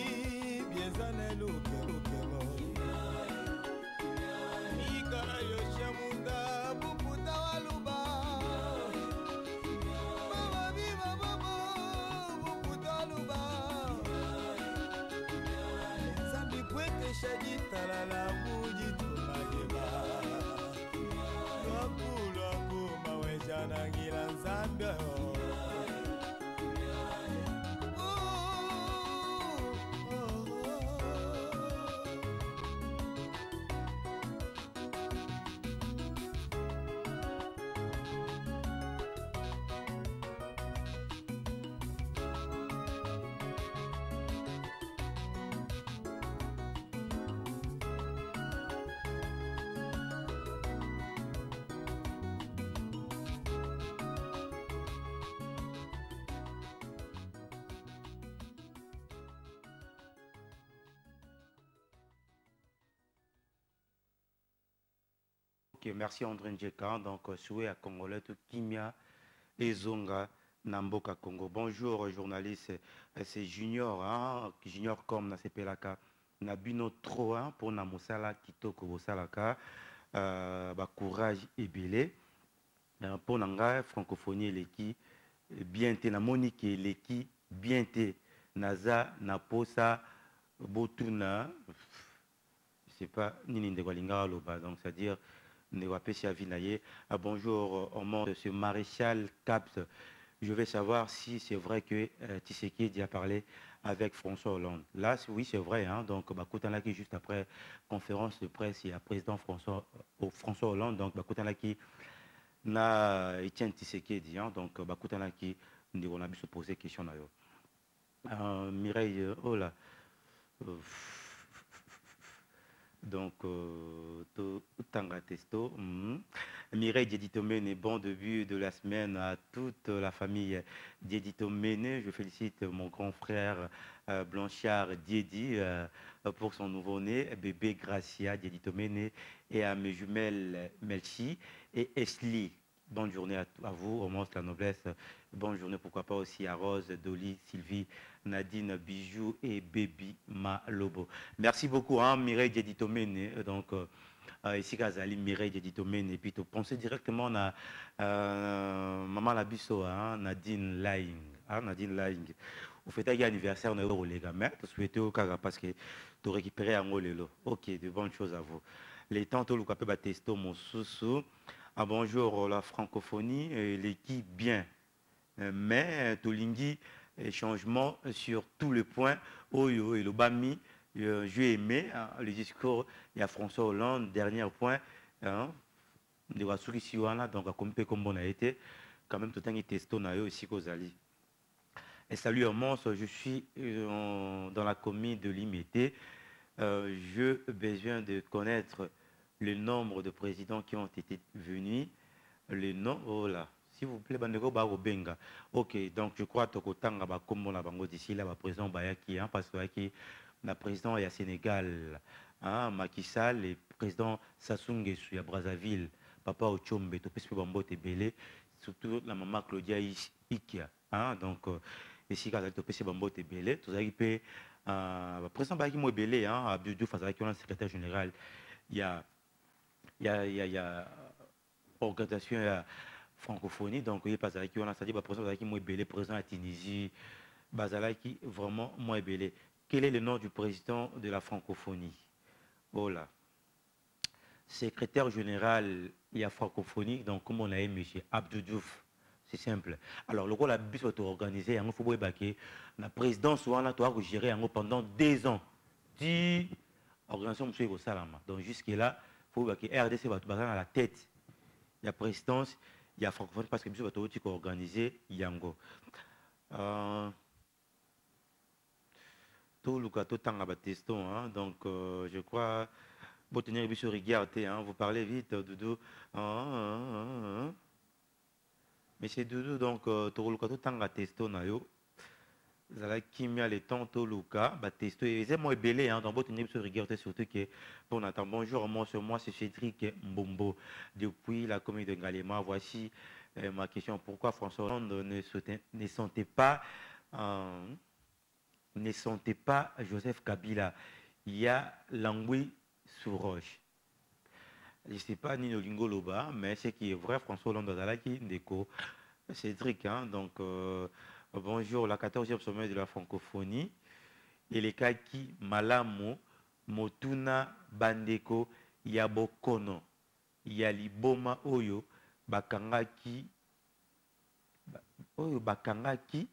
bieza nelukelo mikala yosha munda buputa waluba bababiba babo buputa waluba zambi kwete shadi talala muji tumayeba lwakula kuma wejanangila nzambia Merci André Ndjeka. Donc, souhait à Congolais, tout Kimia et Zonga, Namboka Congo. Bonjour, journaliste. C'est Junior, hein, Junior comme na CPLaka. Nabino trop, hein, pour Namosala, Kitoko Bosalaka. Courage et belé. Pour Nanga, francophonie, l'équipe, bien té, na Monique, l'équipe, bien té, Naza, Naposa, Botuna, je sais pas, Nini Ndegwalinga, donc c'est-à-dire, bonjour, au monde de ce maréchal Caps. Je vais savoir si c'est vrai que Tshisekedi a parlé avec François Hollande. Là, oui, c'est vrai. Hein, donc, Bakutanaki, juste après conférence de presse, il y a président François Hollande. Donc, Bakutanaki, na Etienne Tshisekedi, hein, donc bakutana qui on a pu se poser question na yo. Mireille, oh là. Donc, Tanga Testo. Mireille Dieditomene, bon début de la semaine à toute la famille Dieditomene. Je félicite mon grand frère Blanchard Diedi pour son nouveau-né, bébé Gracia Dieditomene, et à mes jumelles Melchi et Esli. Bonne journée à vous, au moins la noblesse. Bonne journée, pourquoi pas aussi à Rose, Dolly, Sylvie, Nadine, Bijou et Baby Malobo. Merci beaucoup, hein, Mireille Dieditomene. Donc, ici, Kazali, Mireille Dieditomene. Et puis, tu pensez directement à Maman Labisso, hein, Nadine Laing. Hein, Nadine Laing. Vous faites un anniversaire, on est au les gamins. Tu souhaites au Kaga parce que tu récupères un molelo. Ok, de bonnes choses à vous. Les temps, tu as testé mon sous-sous. Ah, bonjour la francophonie, l'équipe bien, mais Tolingi, changement sur tous les points. Oyo et le Bami, j'ai aimé le discours, il y a François Hollande, dernier point, de Wasuri Siwana, donc comme on a été, quand même tout le temps testo na yo ici qu'Ozali. Et salut Mons, je suis dans la commune de Limité, j'ai besoin de connaître le nombre de présidents qui ont été venus, le nom, oh là, s'il vous plaît, Bandego Barobenga. Ok, donc je crois que Tokotanga va comme on a bango d'ici là, président Bayaki, hein, parce que le président est à Sénégal, hein, Macky Sall, le président Sassou Nguesso à Brazzaville, Papa Ochombe, Topespe Bambo Tebele, surtout la maman Claudia Ikia, hein, donc ici quand Topespe Bambo Tebele, tout ça qui peut, le président Bayaki Mouebele, hein, Abdou Diouf, qui est le secrétaire général, il y a organisation francophonie, donc il y a pas qui on a dit président qui moi belé président à Tunisie, Bazala qui vraiment moi belé. Quel est le nom du président de la francophonie? Voilà. Secrétaire général il y a francophonie, donc comme on a dit monsieur Abdou Diouf, c'est simple. Alors le rôle la bus est organisé, il faut que la présidence on a doit gérer pendant 2 ans. 10 organisation monsieur au Salama. Donc jusque là il faut que RDC va à la tête. Il y a présidence, il y a francophonie parce que monsieur va tout organiser Yango. Tout le cas tout temps à teston, hein, donc je crois vous tenir sur regarder, hein, vous parlez vite Doudou. Mais c'est Doudou, donc tout le cas tout temps à teston na yo. Zala kimia les temps tout le cas, testo et c'est moi belé, hein, donc vous tenir sur regarder surtout que bon attend bonjour moi c'est Cédric Mbombo depuis la commune de Galema. Voici ma question, pourquoi François Hollande ne sentait pas Joseph Kabila? Il y a l'angui sous roche. Je ne sais pas ni le lingo loba, mais ce qui est vrai, François Hollande Zala qui déco Cédric, hein, donc bonjour, la 14e sommet de la francophonie. Et les cas qui Malamo, Motuna, Bandeko, Yabokono, Yaliboma Oyo, Bakangaki, Oyo Bakangaki,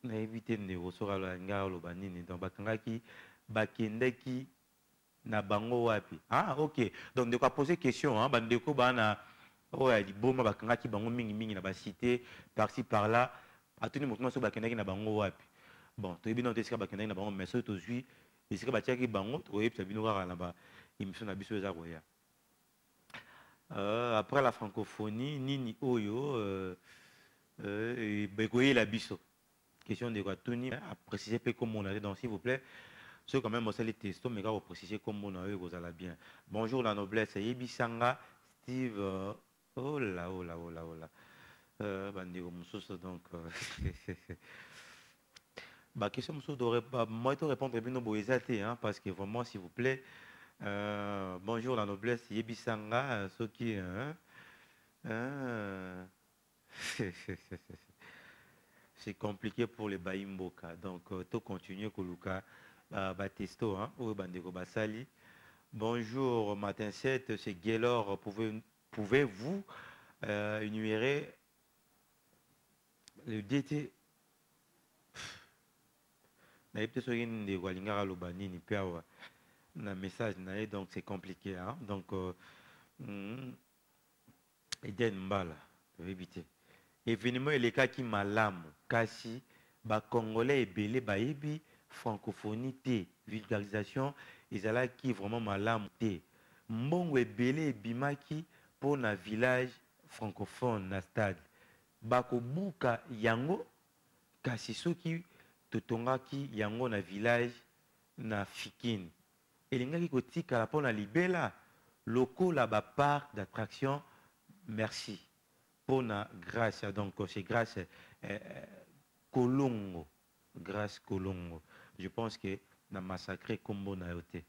na évité de recevoir la ngara lobanini, donc Bakangaki, Bakendeki, na bango wapi. Ah, ok. Donc, de quoi poser question, hein, Bandeko, Bana. Oh, il dit bon, bakanga qui bango mingi na ba cité par-ci par-là. À tout le monde sur bakanga qui na bango wapi. Bon, tu es bien dans tes bakanga na bango mais ça tu suis. Et c'est que batia qui bango, tu es bien binora na ba émission na biso za roya. Après la francophonie, nini oyo bekoye la biso. Question de quoi tout ni à préciser peu comme on a donc s'il vous plaît. C'est quand même aussi les tests mais quand vous préciser comme on a eu vous allez bien. Bonjour la noblesse, Yebisanga Steve. Oh là, oh là, oh là, oh là. Bandego Moussous, donc. Question Moussous, moi, je répondre bien au Boézaté, hein, parce que vraiment, s'il vous plaît, bonjour la noblesse, Yebisanga, ce qui. C'est compliqué pour les Baïmboka, donc, tout continuer, Koluka, Batesto, hein, ou Bandego Basali. Bonjour, matin 7, c'est Gaylor, pouvez-vous énumérer le DT? Donc c'est compliqué, hein? Donc Eden Mbala, éviter. Événement et les cas qui malamu, kasi, ba congolais et belé ba ebi, francophonie té, vulgarisation, ezala qui vraiment malamu té. Mbongo et belé et bimaki pour na village francophone na stade. Bako buka yango, kasi soki totonga ki yango na village na Fikine. Et l'ingaki kotika la pour na libela, locaux là bas parc d'attraction, merci. Pour la grâce, donc c'est grâce Kolongo, grâce Kolongo. Je pense que na massacré Kombo na yote.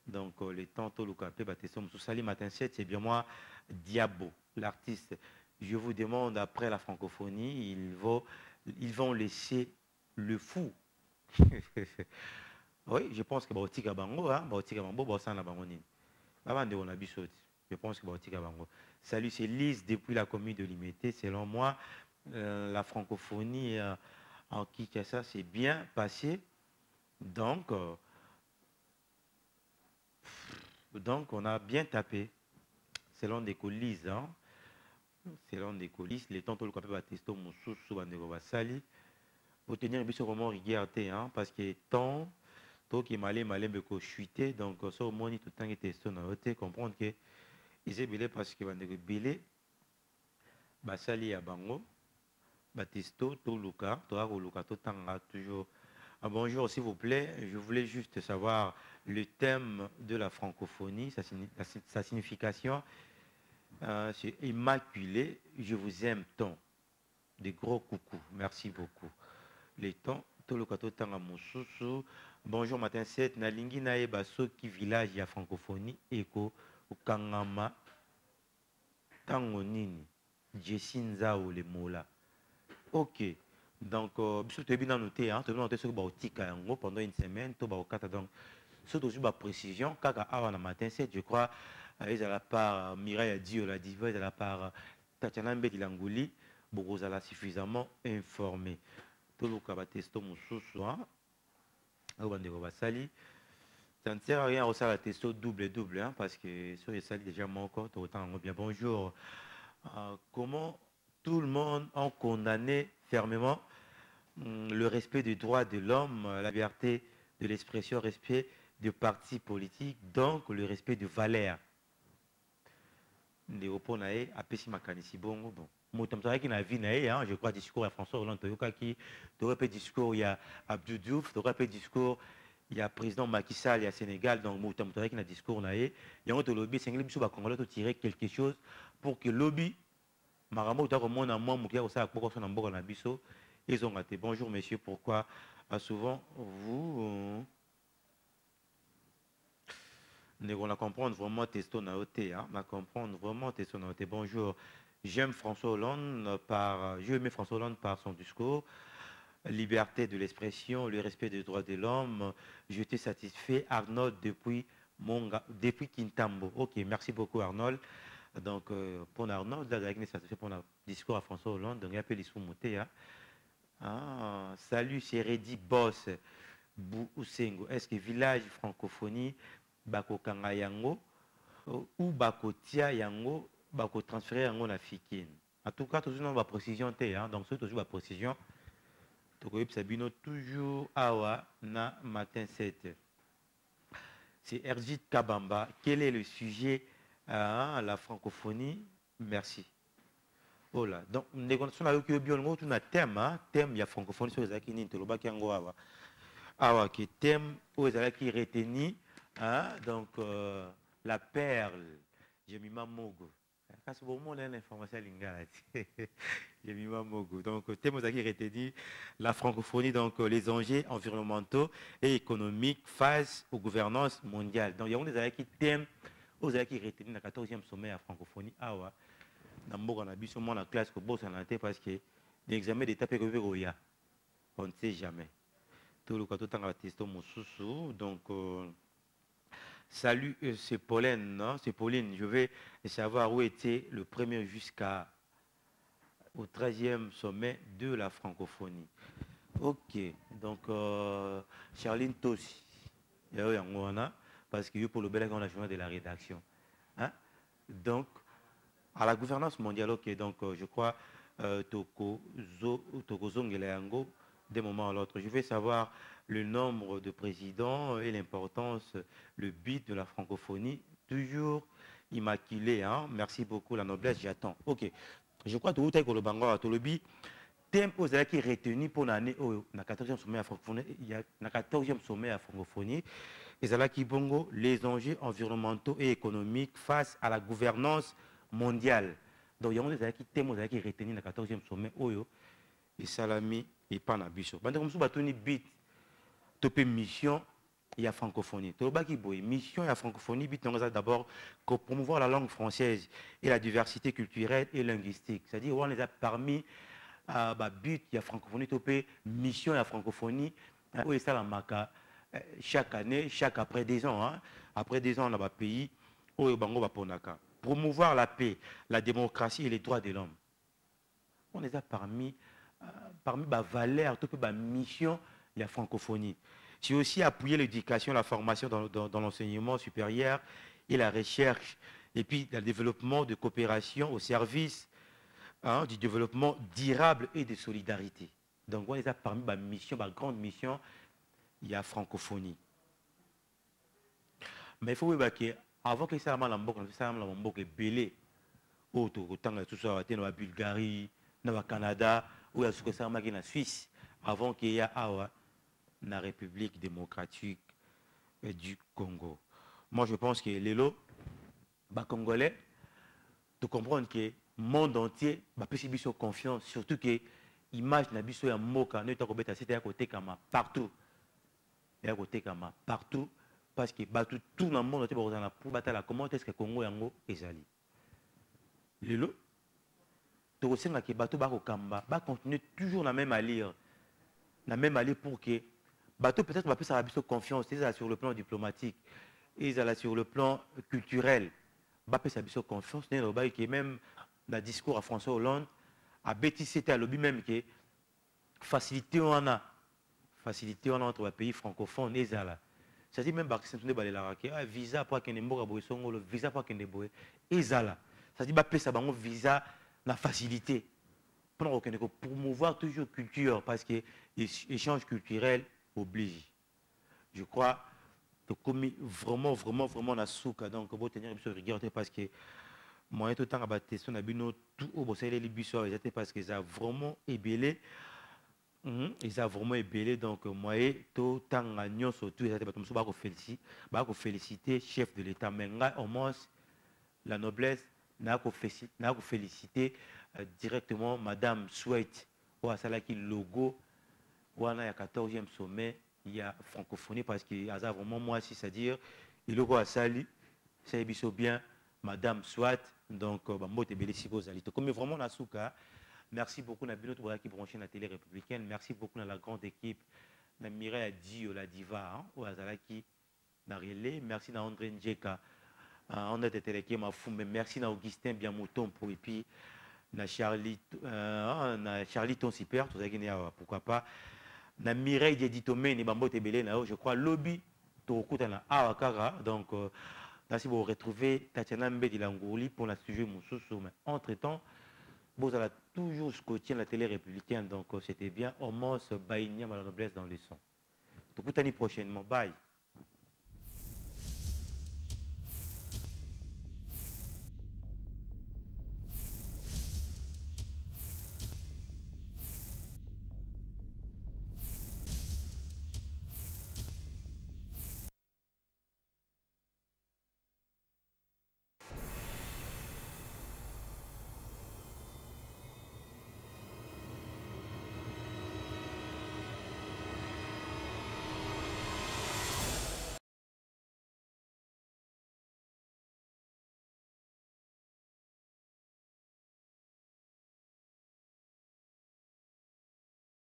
Donc les tantôt le capé batesom sous Sali matin 7, c'est bien moi Diabo, l'artiste. Je vous demande après la francophonie, ils vont laisser le fou. Oui, je pense que Baotika Bango, Baotika Bango, Baosana Bangonine. Avant de on a bisoti. Je pense que Baotika Bango. Salut, c'est Lise depuis la commune de Limité. Selon moi, la francophonie en Kinshasa s'est bien passé. Donc, on a bien tapé. Selon des coulisses, selon des coulisses, les temps le capé Batisto Moussou Bandego Basali. Pour tenir bien vraiment regarder, parce que tant qui malé beko chuité, donc ça au moins tout le temps était sonné, comprendre que ils est parce que Bandego Bilé, Basali à Bango, Batisto, Toluka, Luka, Totanga, toujours. Bonjour, s'il vous plaît, je voulais juste savoir le thème de la francophonie, sa signification. C'est immaculé, je vous aime tant. Des gros coucou, merci beaucoup. Les temps, Toluka, Totanga, Moussousou. Bonjour, matin 7, Nalingi Naeba, Soki village, ya francophonie, Eko, Kangama, Tangonini, Jessinza ou les Mola. Ok. Donc, je suis bien noté, tu as noté ce que pendant une semaine, tu as donc, c'est aussi ma précision, car avant le matin 7, je crois, ils à la part Mireille Dio, la diva, à la part Tatiana Mbedilangouli, beaucoup à suffisamment informé. Tout le cas, testo Moussoussou, ça ne sert à rien aussi à la testo double, parce que sur les salles déjà mon corps, autant bien bonjour. Comment tout le monde a condamné fermement le respect des droits de l'homme, la liberté de l'expression, respect des partis politiques, donc le respect de valeurs. Je crois discours à François Hollande, qui aurait pu discours, il y a Abdou Diouf, il aurait pu discours, il y a président Macky Sall, il y a Sénégal, donc il y a un discours, il y a un lobby, c'est un Congolais qui tirer quelque chose pour que le lobby, ils ont raté. Bonjour messieurs, pourquoi souvent vous on a comprendre vraiment testo naoté, on comprendre vraiment testo naoté. Bonjour, j'aime François Hollande par son discours, liberté de l'expression, le respect des droits de l'homme. Je t'ai satisfait, Arnold depuis Kintambo. Ok, merci beaucoup Arnold. Donc pour Arnold, là, satisfait pour le discours à François Hollande, donc il y a un peu l'issue monté. Salut, c'est Reddy Boss Bousengo. Est-ce que village francophonie bako kanga yango ou bako tia yango bako transférer yango na Fikine? En tout cas, toujours dans précision donc c'est toujours la précision. Donc Sabino toujours awa na matin 7. C'est Erjit Kabamba. Quel est le sujet la francophonie? Merci. Voilà. Donc, nous avons un thème, thème, il y a francophonie sur les akini, qui thème, où les akini retenu, donc, la perle, j'ai mis ma mogo. C'est bon, on a l'information lingala. J'ai mis ma mogo. Donc, thème, aux akini retenu, la francophonie, donc, les enjeux environnementaux et économiques face aux gouvernances mondiales. Donc, il y a des akini thème, aux akini retenu, la 14e sommet à francophonie, on a vu seulement la classe que bosse en ante parce que l'examen d'état peut que on ne sait jamais. Tout le cas tout en testo Moussoussou. Donc salut, c'est Pauline, non? C'est Pauline. Je vais savoir où était le premier jusqu'à au 13e sommet de la francophonie. Ok. Donc Charline Tossi. Parce que pour le bel on a journée de la rédaction. Hein? Donc, à la gouvernance mondiale, ok, donc je crois Tokozongeleango, d'un moment à l'autre. Je vais savoir le nombre de présidents et l'importance, le but de la francophonie, toujours immaculé. Hein? Merci beaucoup, la noblesse, j'attends. Ok, je crois que tout est le Bango à Tolobi. Tempo qui est retenu pour l'année au 14e sommet à francophonie. Il y a le 14e sommet à francophonie. Et c'est là qui bongo les enjeux environnementaux et économiques face à la gouvernance mondiale. Donc, il y a des qui thèmes qui est retenu le 14e sommet Oyo et Salami et Panabiso. Pendant que nous avons bit topé mission il y a francophonie. Mission il y a francophonie bit d'abord promouvoir la langue française et la diversité culturelle et linguistique. C'est-à-dire on les a parmi but il y a francophonie topé mission il y a francophonie et ça la marque chaque année, chaque après 10 ans. Hein. Après 10 ans, on a un pays où Bango va ponaka. Promouvoir la paix, la démocratie et les droits de l'homme. On les a parmi les valeurs, toute la mission de la francophonie. C'est aussi appuyer l'éducation, la formation dans l'enseignement supérieur et la recherche, et puis le développement de coopération au service du développement durable et de solidarité. Donc, on les a parmi les missions, la grande mission, il y a francophonie. Mais il faut voir que avant que ça soit belé, autant tout ça, dans la Bulgarie, dans le Canada, ou à ce que ça en Suisse, avant qu'il y ait la République démocratique du Congo. Moi, je pense que les lots, les Congolais, de comprendre que le monde entier va plus sur confiance, surtout que l'image n'a pas moka, ne pas c'était à côté comme partout. Et à côté comme partout. Parce que tout le monde pour battre comment est-ce que le Congo est allé. Les lots, tu ressens que bateau va continuer toujours la même allure. La même allure pour que bateau peut-être va plus avoir confiance sur le plan diplomatique et sur le plan culturel. Va plus avoir confiance. Même dans le discours à François Hollande, à Betty c'était à lobby même que facilité on a entre les pays francophones et ça. C'est-à-dire même que visa pour qu'il y ait un visa pour qu'il y ait un et ça. C'est-à-dire que ça a visa la facilité pour promouvoir toujours culture parce que l'échange culturel oblige. Je crois que comme vraiment la souka donc pour tenir une rigueur parce que moi tout le temps à son abino tout au bosser les bisous parce que ça a vraiment ébélé. Ils ont vraiment ébélé, donc moi, tout temps gagnant surtout, ils ont félicité chef de l'État, mais au moins la noblesse n'a félicité directement Madame Souhaite, ou à celle qui logo, ou à la 14e sommet, il y a francophonie parce qu'il y a vraiment moi, c'est-à-dire, il logo à Sali, c'est bien Madame Souhaite, donc moi, t'es belle si vous allez. Comme vraiment la souka. Merci beaucoup à Bino qui branché la télé républicaine. Merci beaucoup à la grande équipe. À Mireille Dio, la diva, au Azalaki, na relais. Merci à André Njeka. On a été qui m'a fou. Mais merci à Augustin Biamouton pour et puis à Charlie Tonsiper, tout ça pourquoi pas. À Mireille Dieditomé, ni Bambo Tebele, je crois lobby Tokuta na Awakara. Donc merci pour retrouver Tatiana Mbedilangouli pour la sujet Moussoussou. Mais entre-temps, vous allez toujours scotcher la télé républicaine, donc c'était bien. Au moins, se baigner à la noblesse dans les sons. Donc, tout prochainement. Bye.